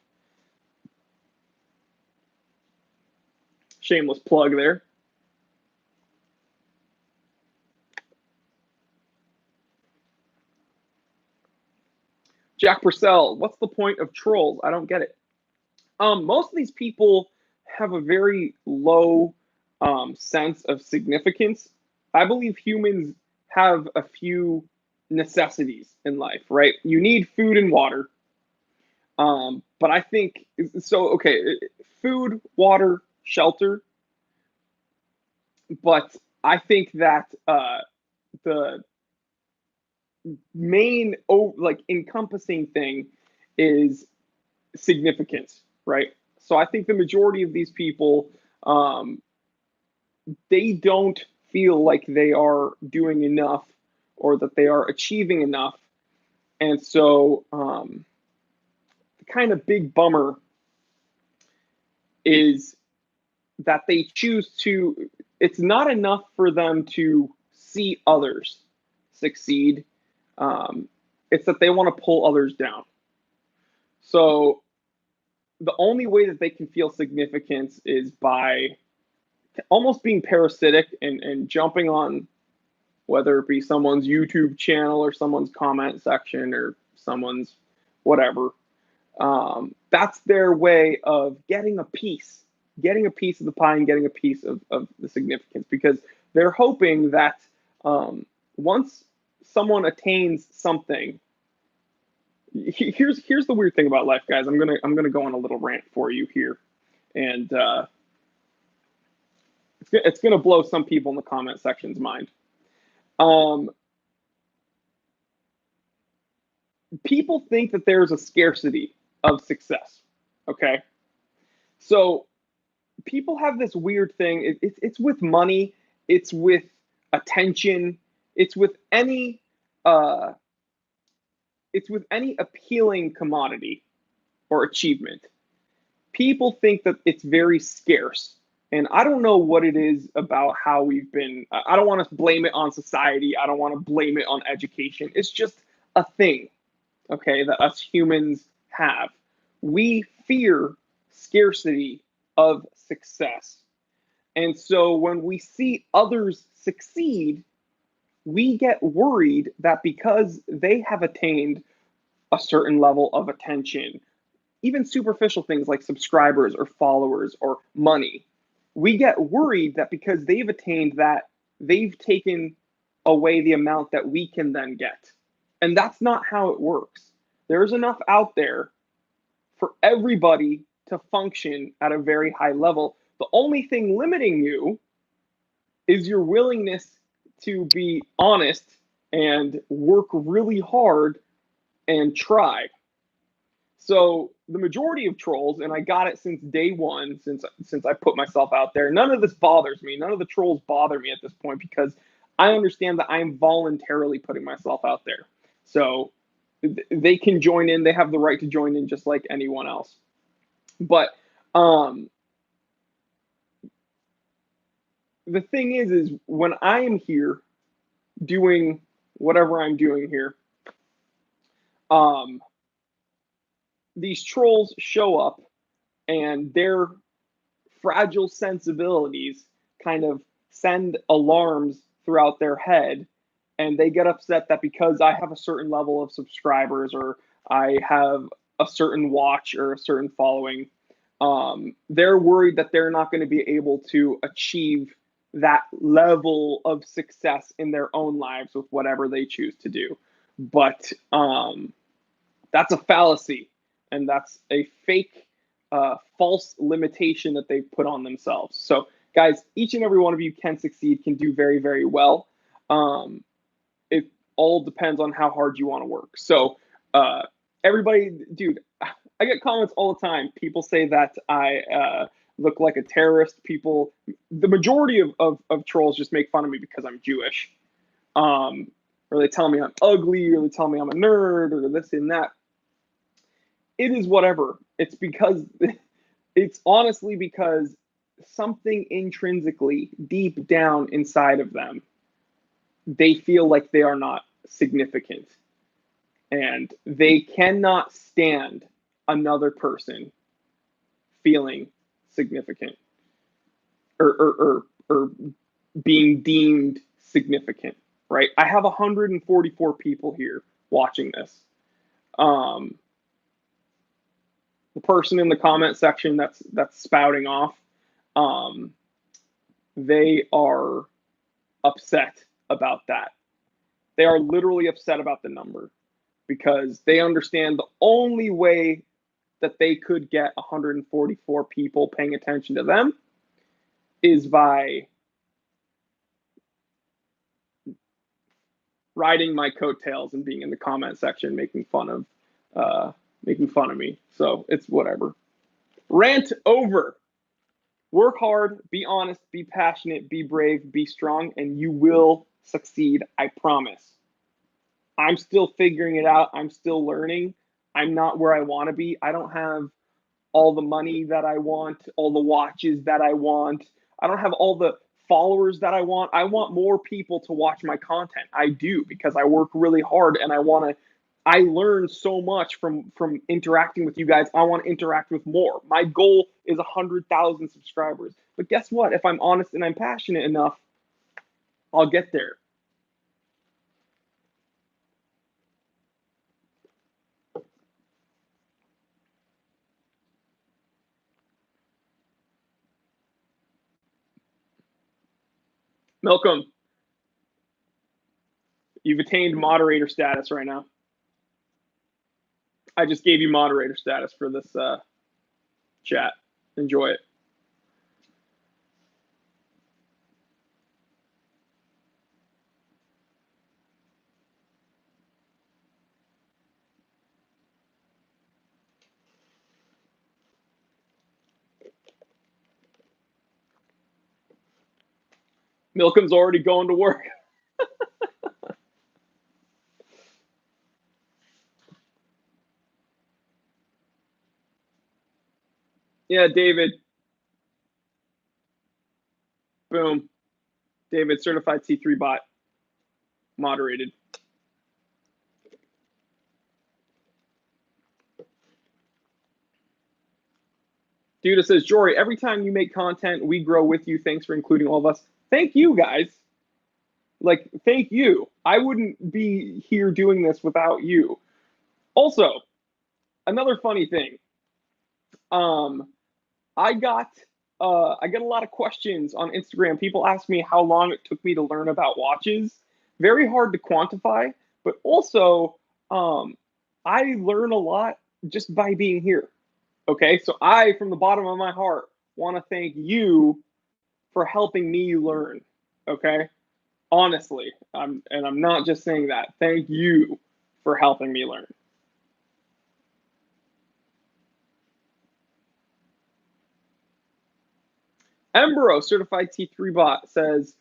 Shameless plug there. Jack Purcell, what's the point of trolls? I don't get it. Most of these people have a very low sense of significance. I believe humans have a few necessities in life, right? You need food and water. But I think so. Okay, food, water, shelter. But I think that the main like encompassing thing is significance, right? So I think the majority of these people, um, they don't feel like they are doing enough or that they are achieving enough And so the kind of big bummer is that they choose to, it's not enough for them to see others succeed. Um, it's that they want to pull others down. So the only way that they can feel significance is by almost being parasitic and jumping on, whether it be someone's YouTube channel or someone's comment section or someone's whatever. That's their way of getting a piece of the pie and getting a piece of the significance, because they're hoping that once someone attains something, here's the weird thing about life, guys. I'm gonna go on a little rant for you here, and it's gonna blow some people in the comment section's mind. Um, People think that there's a scarcity of success. Okay, so people have this weird thing. It's with money, it's with attention, it's with any uh, it's with any appealing commodity or achievement. People think that it's very scarce. And I don't know what it is about how we've been. I don't want to blame it on society. I don't want to blame it on education. It's just a thing, okay, that us humans have. We fear scarcity of success. And so when we see others succeed, we get worried that because they have attained a certain level of attention, even superficial things like subscribers or followers or money, we get worried that because they've attained that, they've taken away the amount that we can then get. And that's not how it works. There's enough out there for everybody to function at a very high level. The only thing limiting you is your willingness to be honest and work really hard and try. So the majority of trolls, and I got it since day one, since I put myself out there, none of this bothers me. None of the trolls bother me at this point, because I understand that I'm voluntarily putting myself out there. So they can join in. They have the right to join in just like anyone else. But the thing is when I am here doing whatever I'm doing here, um, these trolls show up and their fragile sensibilities kind of send alarms throughout their head, and they get upset that because I have a certain level of subscribers or I have a certain watch or a certain following, they're worried that they're not going to be able to achieve that level of success in their own lives with whatever they choose to do. But that's a fallacy, and that's a fake, false limitation that they've put on themselves. So, guys, each and every one of you can succeed, can do very, very well. It all depends on how hard you want to work. So, everybody, dude, I get comments all the time. People say that I look like a terrorist. The majority of trolls just make fun of me because I'm Jewish. Or they tell me I'm ugly, or they tell me I'm a nerd, or this and that. It is whatever. It's honestly because something intrinsically deep down inside of them, they feel like they are not significant, and they cannot stand another person feeling significant, or being deemed significant, right? I have 144 people here watching this. The person in the comment section that's spouting off, they are upset about that. They are literally upset about the number, because they understand the only way that they could get 144 people paying attention to them is by riding my coattails and being in the comment section making fun of me. So it's whatever. Rant over. Work hard, be honest, be passionate, be brave, be strong, and you will succeed. I promise. I'm still figuring it out. I'm still learning. I'm not where I want to be. I don't have all the money that I want, all the watches that I want. I don't have all the followers that I want. I want more people to watch my content. I do, because I work really hard and I learn so much from interacting with you guys. I want to interact with more. My goal is 100,000 subscribers. But guess what? If I'm honest and I'm passionate enough, I'll get there. Malcolm, you've attained moderator status right now. I just gave you moderator status for this chat. Enjoy it. Malcolm's already going to work. Yeah, David. Boom. David, certified C3 bot, moderated. Duda says, Jory, every time you make content, we grow with you. Thanks for including all of us. Thank you, guys. Like, thank you. I wouldn't be here doing this without you. Also, another funny thing. I got a lot of questions on Instagram. People ask me how long it took me to learn about watches. Very hard to quantify, but also I learn a lot just by being here. Okay, so I, from the bottom of my heart, want to thank you for helping me learn. Okay, honestly, I'm not just saying that. Thank you for helping me learn. Embro, certified T3 bot, says,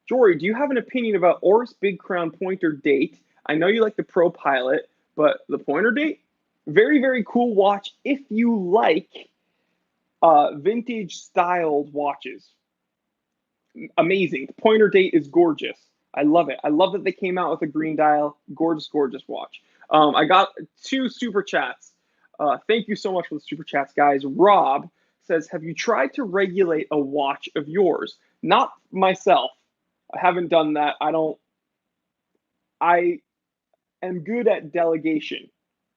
Jory, do you have an opinion about Oris Big Crown Pointer date? I know you like the Pro Pilot, but the Pointer date? Very, very cool watch if you like vintage styled watches. Amazing. The Pointer date is gorgeous. I love it. I love that they came out with a green dial. Gorgeous, gorgeous watch. I got 2 super chats. Thank you so much for the super chats, guys. Rob says, have you tried to regulate a watch of yours? Not myself. I haven't done that. I am good at delegation.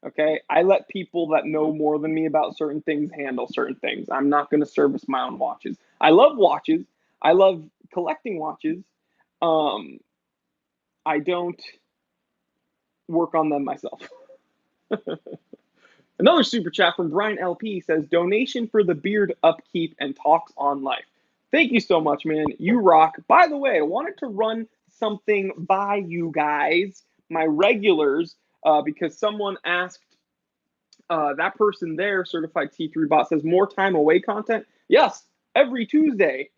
Okay. I let people that know more than me about certain things handle certain things. I'm not going to service my own watches. I love watches. I love collecting watches. I don't work on them myself. Another super chat from Brian LP says, donation for the beard upkeep and talks on life. Thank you so much, man. You rock. By the way, I wanted to run something by you guys, my regulars, because someone asked that person there, certified T3 bot, says more time away content. Yes, every Tuesday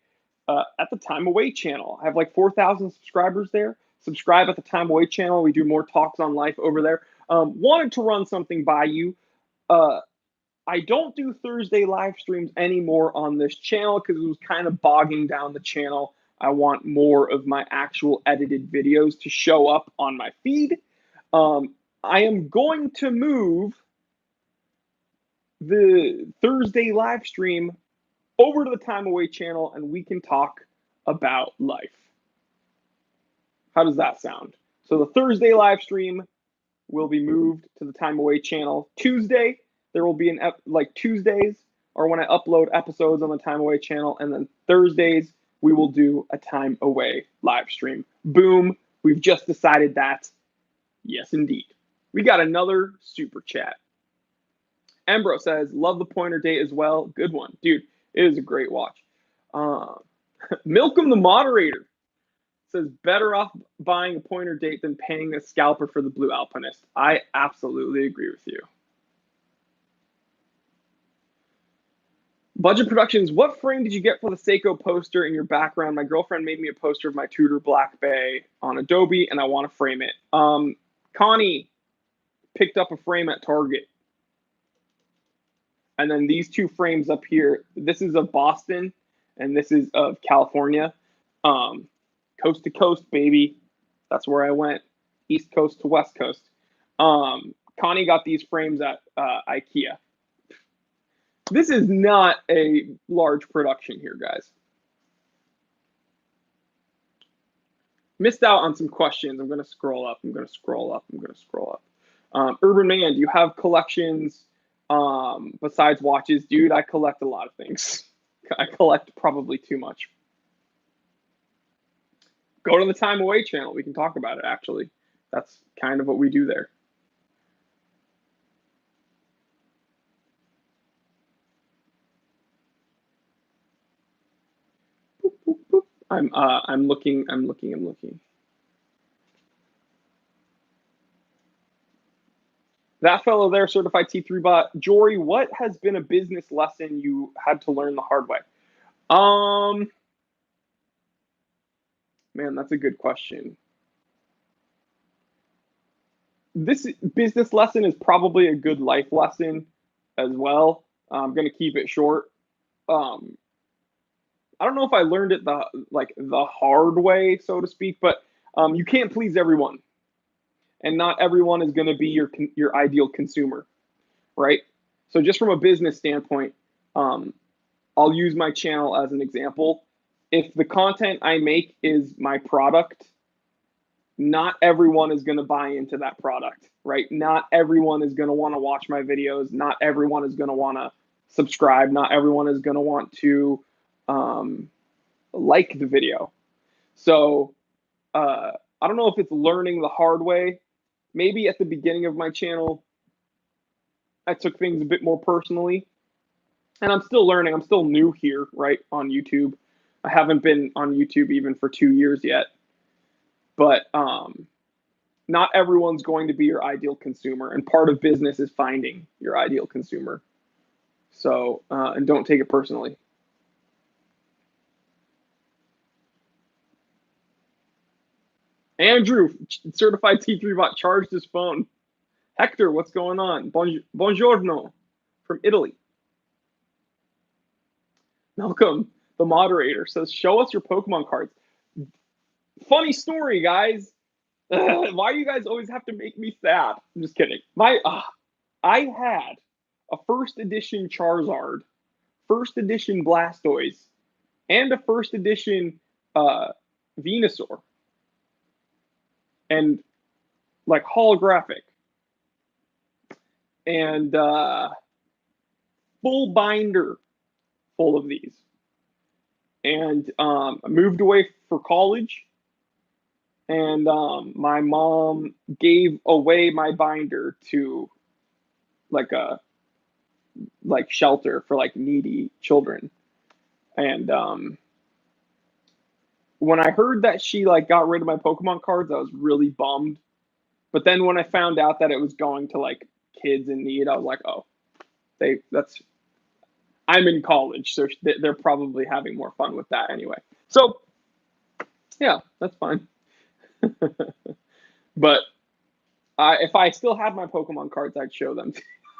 at the Time Away channel. I have like 4,000 subscribers there. Subscribe at the Time Away channel. We do more talks on life over there. Wanted to run something by you. I don't do Thursday live streams anymore on this channel because it was kind of bogging down the channel. I want more of my actual edited videos to show up on my feed. I am going to move the Thursday live stream over to the Time Away channel and we can talk about life. How does that sound? So the Thursday live stream will be moved to the Time Away channel. Tuesday, there will be like Tuesdays or when I upload episodes on the Time Away channel, and then Thursdays we will do a Time Away live stream. Boom, we've just decided that. Yes, indeed. We got another super chat. Embro says, love the Pointer date as well. Good one. Dude, it is a great watch. Milcom the moderator says, better off buying a Pointer date than paying a scalper for the Blue Alpinist. I absolutely agree with you. Budget Productions, what frame did you get for the Seiko poster in your background? My girlfriend made me a poster of my Tudor Black Bay on Adobe, and I want to frame it. Connie picked up a frame at Target. And then these two frames up here, this is of Boston, and this is of California. Coast to coast, baby. That's where I went. East Coast to West Coast. Connie got these frames at IKEA. This is not a large production here, guys. Missed out on some questions. I'm going to scroll up. Urban Man, do you have collections besides watches? Dude, I collect a lot of things. I collect probably too much. Go to the Time Away channel. We can talk about it, actually. That's kind of what we do there. Boop, boop, boop. I'm looking. That fellow there, certified T3 bot. Jory, what has been a business lesson you had to learn the hard way? Man, that's a good question. This business lesson is probably a good life lesson as well. I'm going to keep it short. I don't know if I learned it the hard way, so to speak, but you can't please everyone, and not everyone is going to be your ideal consumer, right? So just from a business standpoint, I'll use my channel as an example. If the content I make is my product, not everyone is going to buy into that product, right? Not everyone is going to want to watch my videos. Not everyone is going to want to subscribe. Not everyone is going to want to like the video. So I don't know if it's learning the hard way. Maybe at the beginning of my channel, I took things a bit more personally. And I'm still learning. I'm still new here, right, on YouTube. I haven't been on YouTube even for 2 years yet. But not everyone's going to be your ideal consumer. And part of business is finding your ideal consumer. So, and don't take it personally. Andrew, certified T3 bot, charged his phone. Hector, what's going on? Buongiorno from Italy. Malcolm, the moderator, says, show us your Pokemon cards. Funny story, guys. Why do you guys always have to make me sad? I'm just kidding. I had a first edition Charizard, first edition Blastoise, and a first edition Venusaur. And like holographic. And full binder full of these. And I moved away for college. And my mom gave away my binder to like a shelter for like needy children. And when I heard that she like got rid of my Pokemon cards, I was really bummed. But then when I found out that it was going to like kids in need, I was like, oh, I'm in college, so they're probably having more fun with that anyway. So yeah, that's fine. But if I still had my Pokemon cards, I'd show them.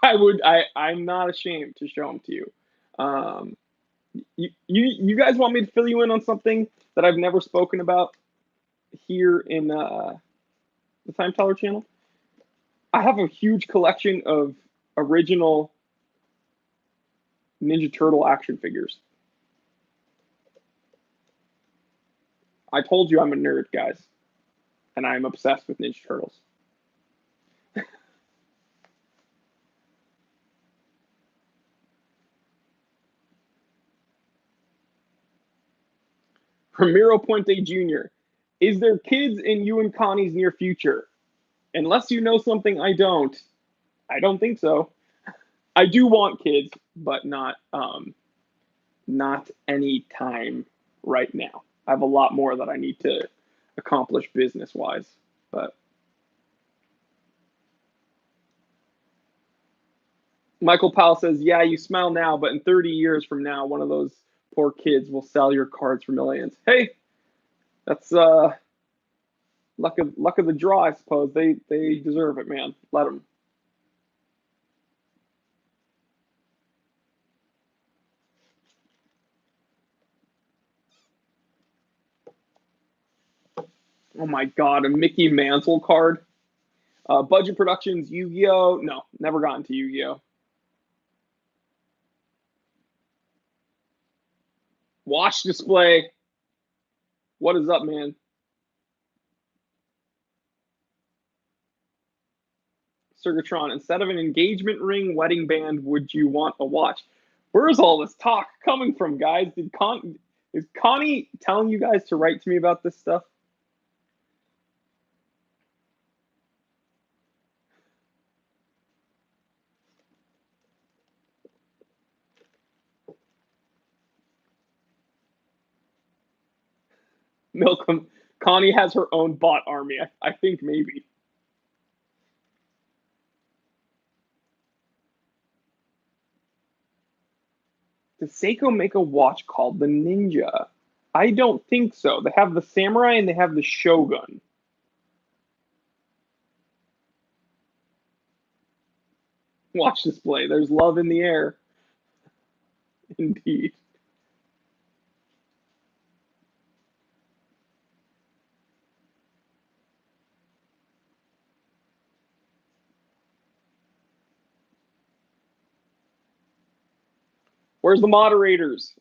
I'm not ashamed to show them to you. You guys want me to fill you in on something that I've never spoken about here in the Time Teller channel? I have a huge collection of original Ninja Turtle action figures. I told you I'm a nerd, guys, and I'm obsessed with Ninja Turtles. Ramiro Puente Jr. Is there kids in you and Connie's near future? Unless you know something I don't think so. I do want kids, but not any time right now. I have a lot more that I need to accomplish business-wise, but Michael Powell says, yeah, you smile now, but in 30 years from now, one of those poor kids will sell your cards for millions. Hey, that's luck of the draw, I suppose. They deserve it, man. Let them. Oh my God, a Mickey Mantle card. Budget Productions, Yu-Gi-Oh. No, never gotten to Yu-Gi-Oh. Watch display. What is up, man? Circutron, instead of an engagement ring, wedding band, would you want a watch? Where is all this talk coming from, guys? Is Connie telling you guys to write to me about this stuff? Milcom, Connie has her own bot army. I think maybe. Does Seiko make a watch called the Ninja? I don't think so. They have the Samurai and they have the Shogun. Watch display. There's love in the air. Indeed. Where's the moderators?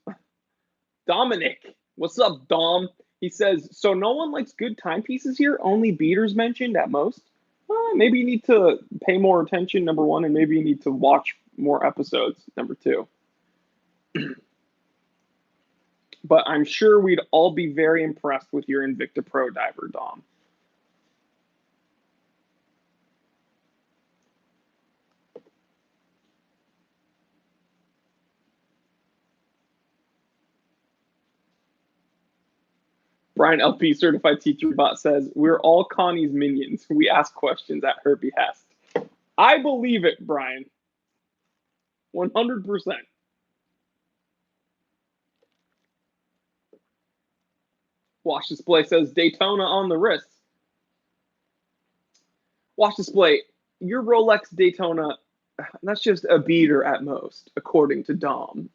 Dominic. What's up, Dom? He says, so no one likes good timepieces here? Only beaters mentioned at most? Maybe you need to pay more attention, number one, and maybe you need to watch more episodes, number two. But I'm sure we'd all be very impressed with your Invicta Pro diver, Dom. Brian LP, certified teacher bot, says, we're all Connie's minions. We ask questions at her behest. I believe it, Brian. 100%. Watch display says Daytona on the wrist. Watch display, your Rolex Daytona, that's just a beater at most, according to Dom.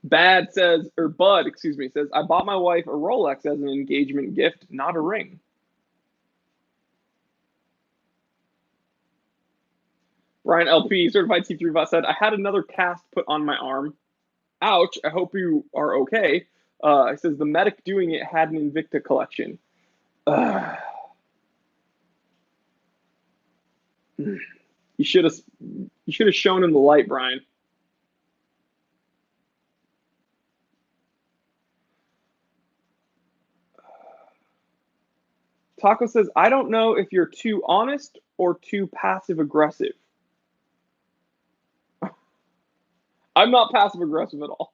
Bud, says, I bought my wife a Rolex as an engagement gift, not a ring. Ryan LP, certified C3 bot, said, I had another cast put on my arm. Ouch, I hope you are okay. It says, the medic doing it had an Invicta collection. You should have shown him the light, Brian. Taco says, I don't know if you're too honest or too passive aggressive. I'm not passive aggressive at all.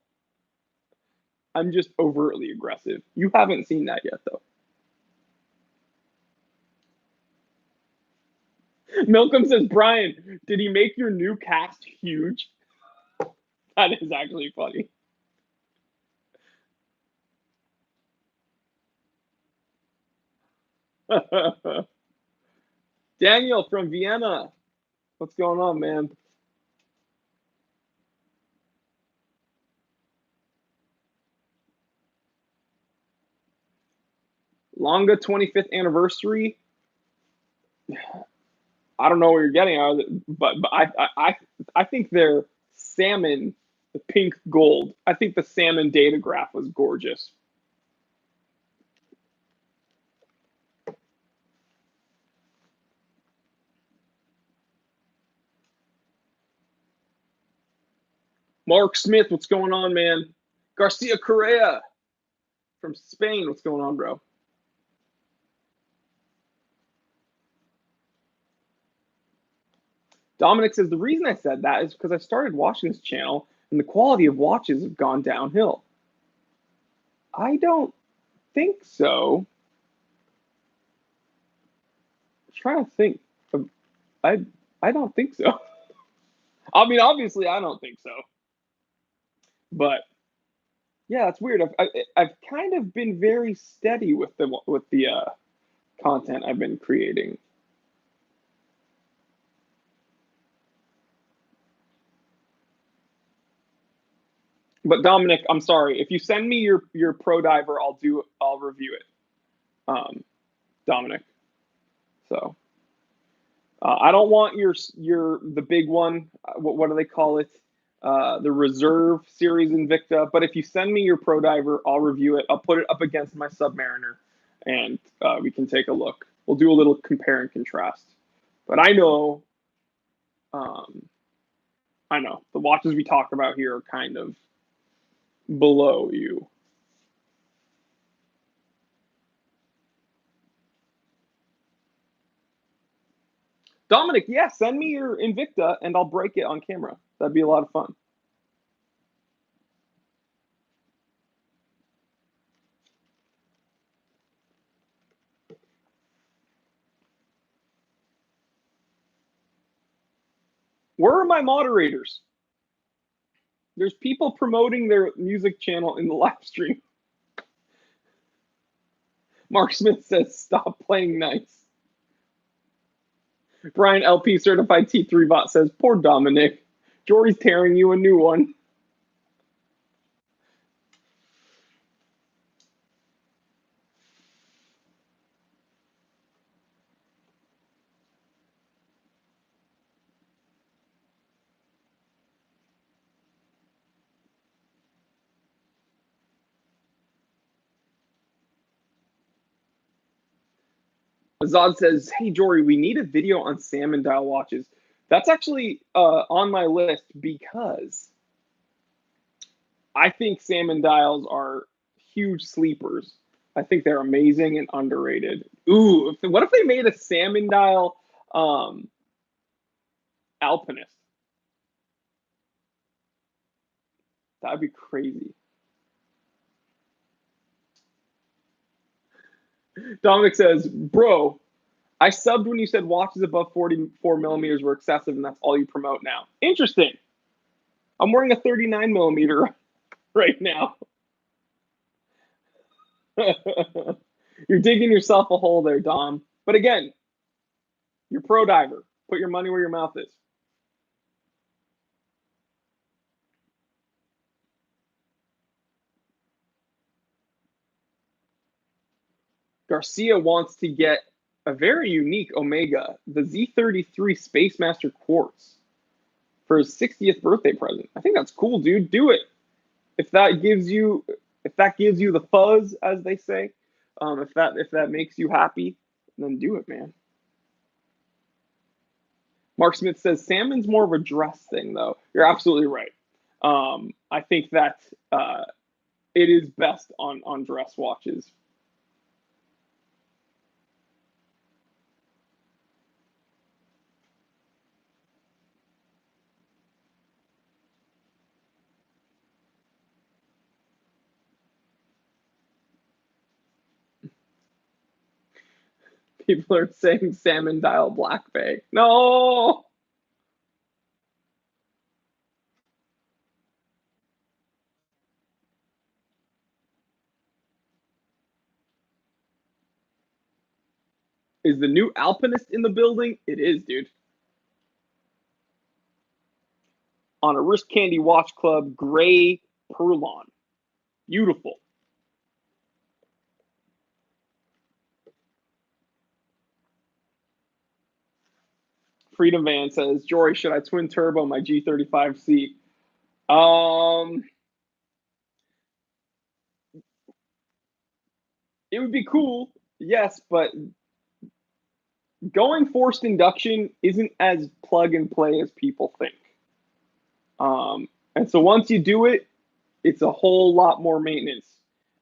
I'm just overtly aggressive. You haven't seen that yet, though. Milcom says, Brian, did he make your new cast huge? That is actually funny. Daniel from Vienna. What's going on, man? Longa 25th anniversary. I don't know what you're getting out of it, but I think their salmon, the pink gold. I think the salmon data graph was gorgeous. Mark Smith, what's going on, man? Garcia Correa from Spain, what's going on, bro? Dominic says, the reason I said that is because I started watching this channel and the quality of watches have gone downhill. I don't think so. trying to think. I I don't think so. I mean, obviously, I don't think so. But yeah, it's weird. I've kind of been very steady with the content I've been creating. But Dominic, I'm sorry. If you send me your Pro Diver, I'll review it. Dominic. So I don't want your the big one. What do they call it? The Reserve Series Invicta. But if you send me your Pro Diver, I'll review it. I'll put it up against my Submariner, and we can take a look. We'll do a little compare and contrast. But um, I know the watches we talk about here are kind of below you. Dominic, yeah, send me your Invicta and I'll break it on camera. That'd be a lot of fun. Where are my moderators? There's people promoting their music channel in the live stream. Mark Smith says, stop playing nice. Brian LP Certified T3 Bot says, poor Dominic. Jory's tearing you a new one. Azad says, hey, Jory, we need a video on salmon dial watches. That's actually on my list because I think salmon dials are huge sleepers. I think they're amazing and underrated. Ooh, what if they made a salmon dial alpinist? That'd be crazy. Dominic says, bro, I subbed when you said watches above 44 millimeters were excessive and that's all you promote now. Interesting. I'm wearing a 39 millimeter right now. You're digging yourself a hole there, Dom. But again, you're Pro Diver. Put your money where your mouth is. Garcia wants to get a very unique Omega, the Z33 Spacemaster Quartz, for his 60th birthday present. I think that's cool, dude. Do it. If that gives you the fuzz, as they say, if that makes you happy, then do it, man. Mark Smith says salmon's more of a dress thing, though. You're absolutely right. I think that it is best on dress watches. People are saying salmon dial Black Bay. No. Is the new Alpinist in the building? It is, dude. On a Wrist Candy Watch Club, gray Perlon. Beautiful. Freedom Van says, Jory, should I twin turbo my G35C? It would be cool, yes, but going forced induction isn't as plug and play as people think. And so once you do it, it's a whole lot more maintenance.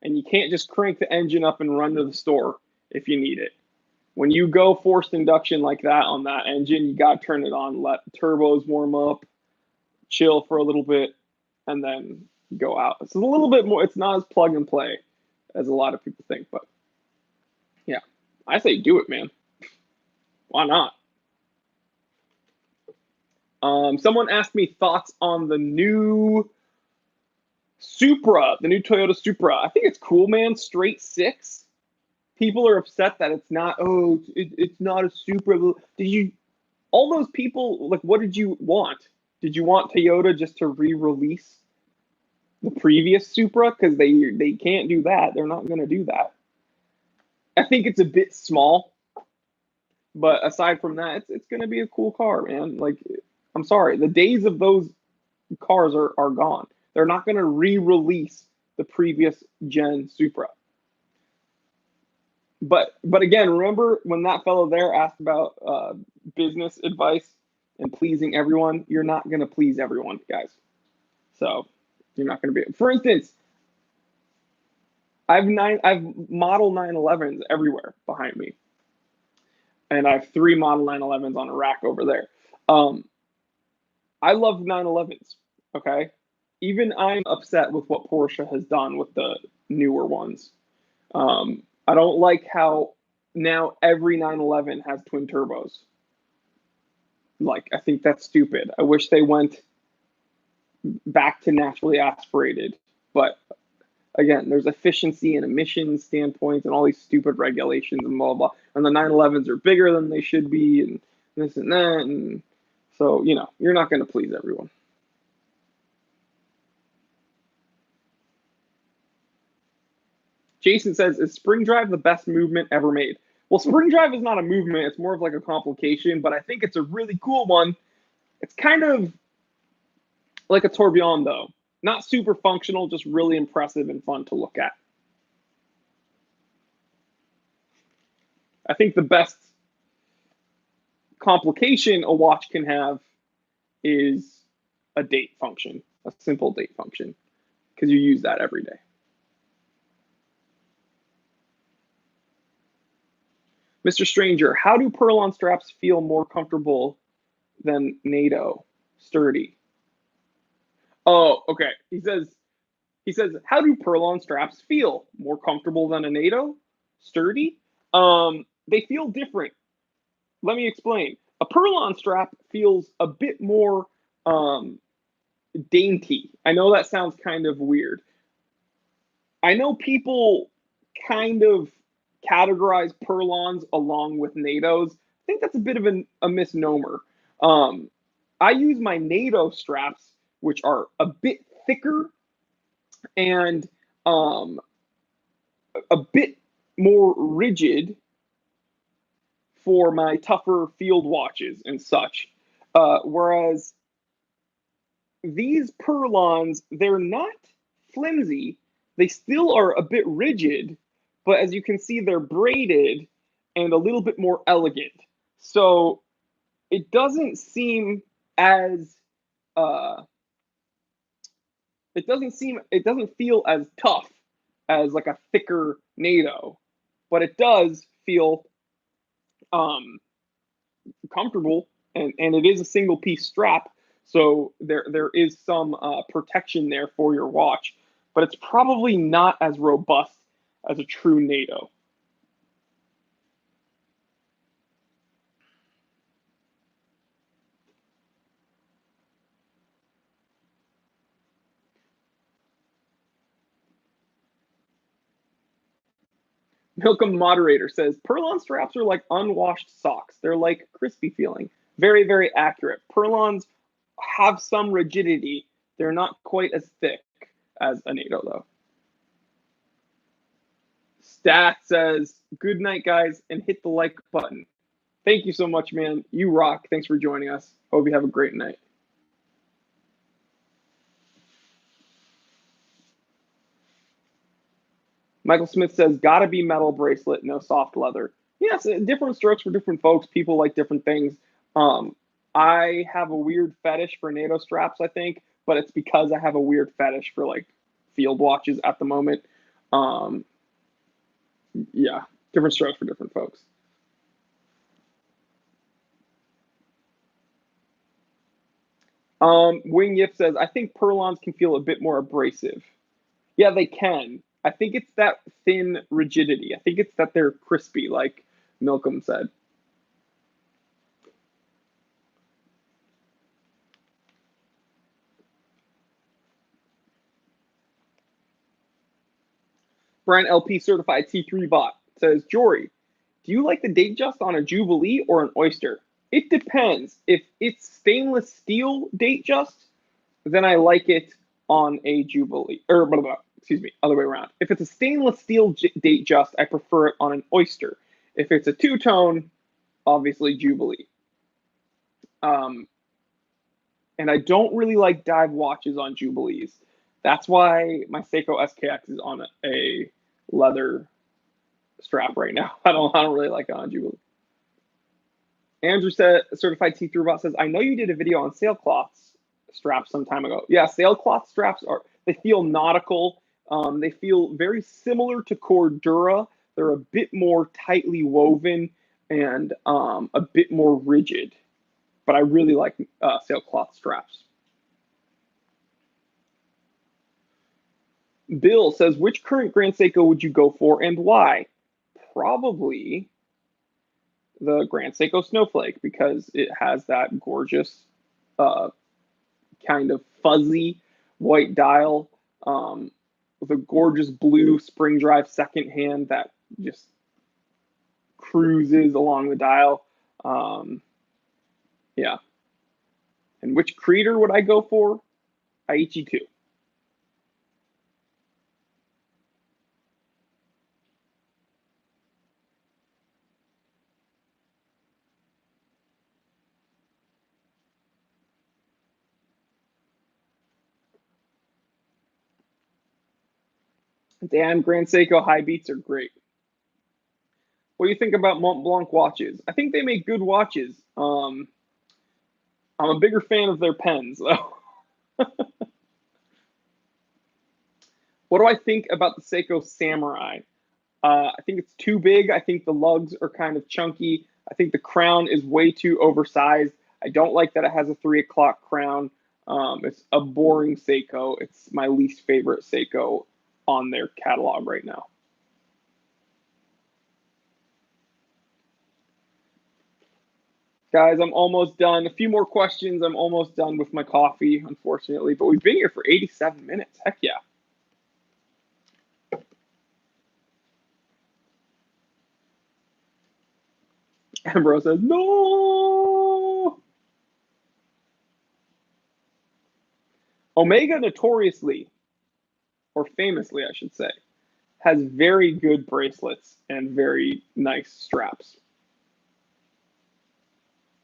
And you can't just crank the engine up and run to the store if you need it. When you go forced induction like that on that engine, you got to turn it on, let turbos warm up, chill for a little bit, and then go out. It's a little bit more, it's not as plug and play as a lot of people think, but yeah, I say do it, man. Why not? Someone asked me thoughts on the new Supra, the new Toyota Supra. I think it's cool, man. Straight six. People are upset that it's not. Oh, it's not a Supra. Did you? All those people, like, what did you want? Did you want Toyota just to re-release the previous Supra? Because they can't do that. They're not going to do that. I think it's a bit small, but aside from that, it's going to be a cool car, man. Like, I'm sorry, the days of those cars are gone. They're not going to re-release the previous gen Supra. But again, remember when that fellow there asked about business advice and pleasing everyone? You're not going to please everyone, guys. So you're not going to be. For instance, I've Model 911s everywhere behind me, and I have 3 Model 911s on a rack over there. I love 911s. Okay, even I'm upset with what Porsche has done with the newer ones. I don't like how now every 911 has twin turbos. Like, I think that's stupid. I wish they went back to naturally aspirated. But again, there's efficiency and emissions standpoints and all these stupid regulations and blah, blah. And the 911s are bigger than they should be and this and that. And so, you're not going to please everyone. Jason says, is Spring Drive the best movement ever made? Well, Spring Drive is not a movement. It's more of like a complication, but I think it's a really cool one. It's kind of like a tourbillon, though. Not super functional, just really impressive and fun to look at. I think the best complication a watch can have is a date function, a simple date function, because you use that every day. Mr. Stranger, how do Perlon straps feel more comfortable than NATO? Sturdy. Oh, okay. He says, how do Perlon straps feel? More comfortable than a NATO? Sturdy? They feel different. Let me explain. A Perlon strap feels a bit more dainty. I know that sounds kind of weird. I know people kind of categorize Perlons along with NATOs. I think that's a bit of a misnomer. I use my NATO straps, which are a bit thicker and a bit more rigid for my tougher field watches and such. Whereas these Perlons, they're not flimsy. They still are a bit rigid, but as you can see, they're braided and a little bit more elegant. So it doesn't seem as it doesn't feel as tough as like a thicker NATO, but it does feel comfortable, and it is a single piece strap, so there is some protection there for your watch, but it's probably not as robust as a true NATO. Milcom Moderator says, Perlon straps are like unwashed socks. They're like crispy feeling. Very, very accurate. Perlons have some rigidity. They're not quite as thick as a NATO, though. Stat says, good night, guys, and hit the like button. Thank you so much, man. You rock. Thanks for joining us. Hope you have a great night. Michael Smith says, gotta be metal bracelet, no soft leather. Yes, different strokes for different folks. People like different things. I have a weird fetish for NATO straps, I think, but it's because I have a weird fetish for like field watches at the moment. Yeah, different strokes for different folks. Wing Yip says, I think Perlons can feel a bit more abrasive. Yeah, they can. I think it's that thin rigidity. I think it's that they're crispy, like Milcom said. Brian LP Certified T3 Bot says, Jory, do you like the Datejust on a Jubilee or an Oyster? It depends. If it's stainless steel Datejust, then I like it on a Jubilee. Or, excuse me, other way around. If it's a stainless steel Datejust, I prefer it on an Oyster. If it's a two-tone, obviously Jubilee. And I don't really like dive watches on Jubilees. That's why my Seiko SKX is on a leather strap right now. I don't really like it on Jubilee. Andrew said, Certified T3 Bot says, I know you did a video on sailcloths straps some time ago. Yeah, sailcloth straps they feel nautical. They feel very similar to Cordura. They're a bit more tightly woven and a bit more rigid. But I really like sailcloth straps. Bill says, which current Grand Seiko would you go for and why? Probably the Grand Seiko Snowflake, because it has that gorgeous kind of fuzzy white dial with a gorgeous blue spring drive second hand that just cruises along the dial. Yeah. And which Creator would I go for? Aichi 2. Damn, Grand Seiko high beats are great. What do you think about Montblanc watches? I think they make good watches. I'm a bigger fan of their pens, though. What do I think about the Seiko Samurai? I think it's too big. I think the lugs are kind of chunky. I think the crown is way too oversized. I don't like that it has a 3 o'clock crown. It's a boring Seiko. It's my least favorite Seiko on their catalog right now. Guys, I'm almost done. A few more questions. I'm almost done with my coffee, unfortunately. But we've been here for 87 minutes. Heck yeah. Ambrose says, no! Omega notoriously, or famously, I should say, has very good bracelets and very nice straps.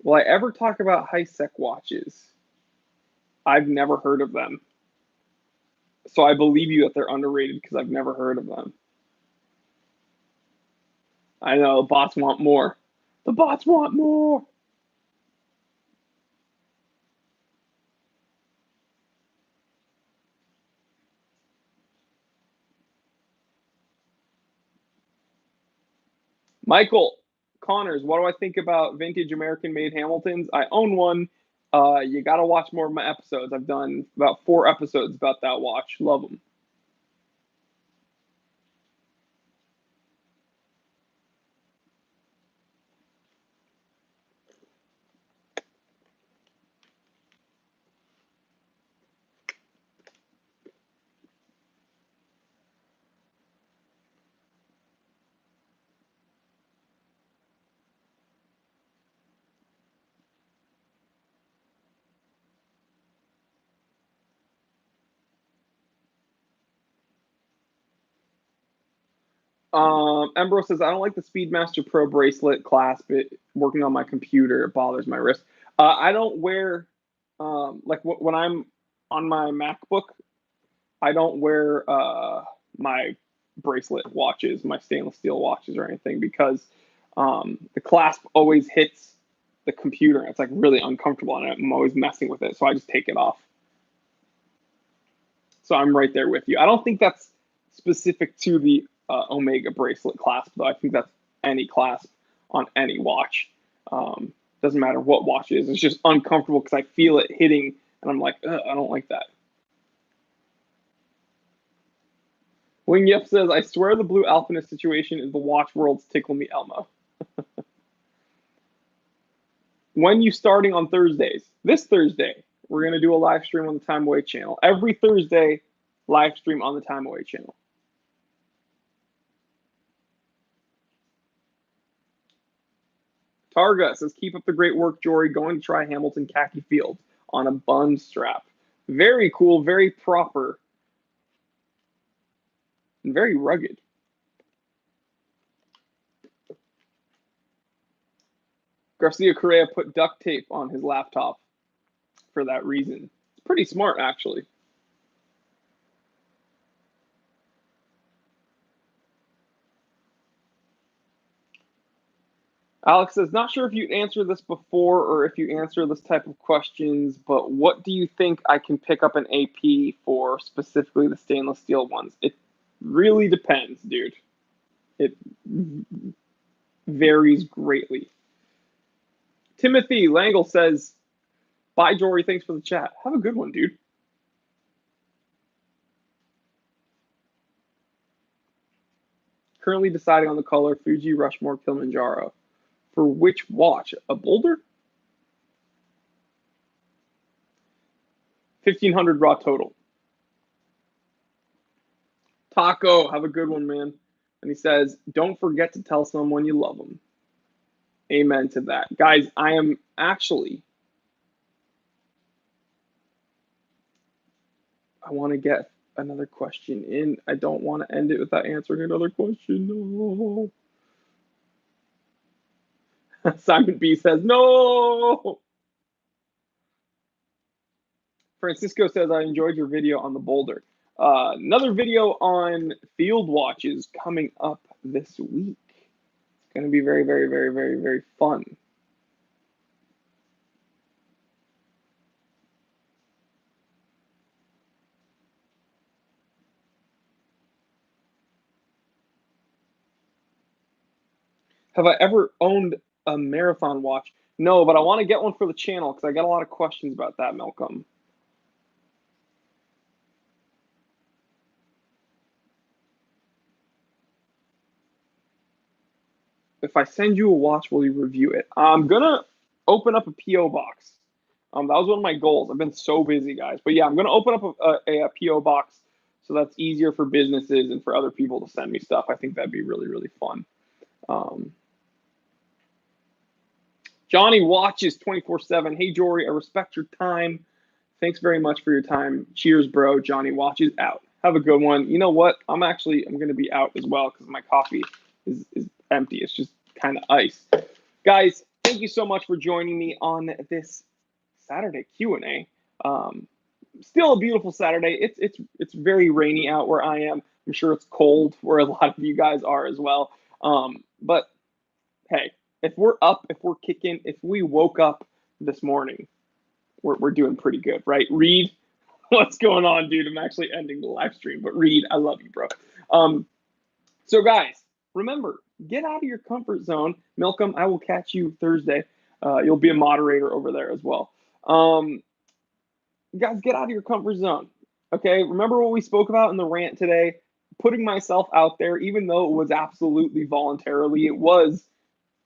Will I ever talk about Hisec watches? I've never heard of them. So I believe you that they're underrated because I've never heard of them. I know, the bots want more. The bots want more. Michael Connors, what do I think about vintage American-made Hamiltons? I own one. You got to watch more of my episodes. I've done about 4 episodes about that watch. Love them. Ambrose says, I don't like the Speedmaster Pro bracelet clasp. It working on my computer, it bothers my wrist. I don't wear, when I'm on my MacBook, I don't wear my bracelet watches, my stainless steel watches or anything because the clasp always hits the computer. And it's like really uncomfortable and I'm always messing with it. So I just take it off. So I'm right there with you. I don't think that's specific to the Omega bracelet clasp, though. I think that's any clasp on any watch. Doesn't matter what watch it is. It's just uncomfortable because I feel it hitting, and I'm like, I don't like that. Wing Yip says, I swear the Blue Alpinist situation is the Watch World's Tickle Me Elmo. When you starting on Thursdays? This Thursday, we're going to do a live stream on the Time Away channel. Every Thursday, live stream on the Time Away channel. Targa says, keep up the great work, Jory. Going to try Hamilton Khaki Field on a bun strap. Very cool, very proper, and very rugged. Garcia Correa put duct tape on his laptop for that reason. It's pretty smart, actually. Alex says, not sure if you answered this before or if you answer this type of questions, but what do you think I can pick up an AP for, specifically the stainless steel ones? It really depends, dude. It varies greatly. Timothy Langle says, bye, Jory. Thanks for the chat. Have a good one, dude. Currently deciding on the color Fuji, Rushmore, Kilimanjaro. For which watch? A Boulder? 1,500 raw total. Taco, have a good one, man. And he says, don't forget to tell someone you love them. Amen to that. Guys, I am actually, I want to get another question in. I don't want to end it without answering another question. No. Simon B says, no. Francisco says, I enjoyed your video on the Boulder. Another video on field watches coming up this week. It's going to be very, very, very, very, very fun. Have I ever owned a marathon watch? No, but I want to get one for the channel because I got a lot of questions about that, Malcolm. If I send you a watch, will you review it? I'm going to open up a P.O. box. That was one of my goals. I've been so busy, guys. But yeah, I'm going to open up a P.O. box so that's easier for businesses and for other people to send me stuff. I think that'd be really, really fun. Johnny watches 24/7. Hey, Jory, I respect your time. Thanks very much for your time. Cheers, bro. Johnny watches out. Have a good one. You know what? I'm going to be out as well because my coffee is empty. It's just kind of ice. Guys, thank you so much for joining me on this Saturday Q&A. Still a beautiful Saturday. It's very rainy out where I am. I'm sure it's cold where a lot of you guys are as well. But hey, if we're up, if we're kicking, if we woke up this morning, we're doing pretty good, right? Reed, what's going on, dude? I'm actually ending the live stream, but Reed, I love you, bro. So guys, remember, get out of your comfort zone. Malcolm, I will catch you Thursday. You'll be a moderator over there as well. Guys, get out of your comfort zone. Okay, remember what we spoke about in the rant today? Putting myself out there, even though it was absolutely voluntarily, it was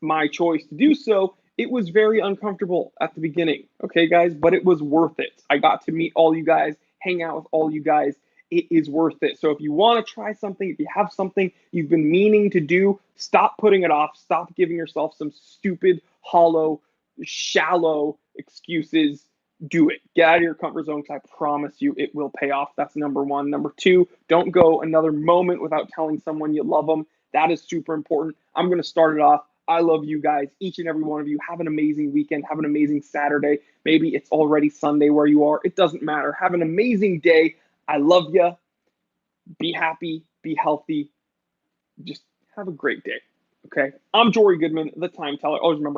my choice to do so. It was very uncomfortable at the beginning, okay, guys, but it was worth it. I got to meet all you guys, hang out with all you guys. It is worth it. So if you want to try something, if you have something you've been meaning to do, stop putting it off. Stop giving yourself some stupid, hollow, shallow excuses. Do it. Get out of your comfort zone because I promise you it will pay off. That's number one. Number two, don't go another moment without telling someone you love them. That is super important. I'm going to start it off. I love you guys, each and every one of you. Have an amazing weekend. Have an amazing Saturday. Maybe it's already Sunday where you are. It doesn't matter. Have an amazing day. I love you. Be happy. Be healthy. Just have a great day. Okay? I'm Jory Goodman, the Time Teller. Always remember,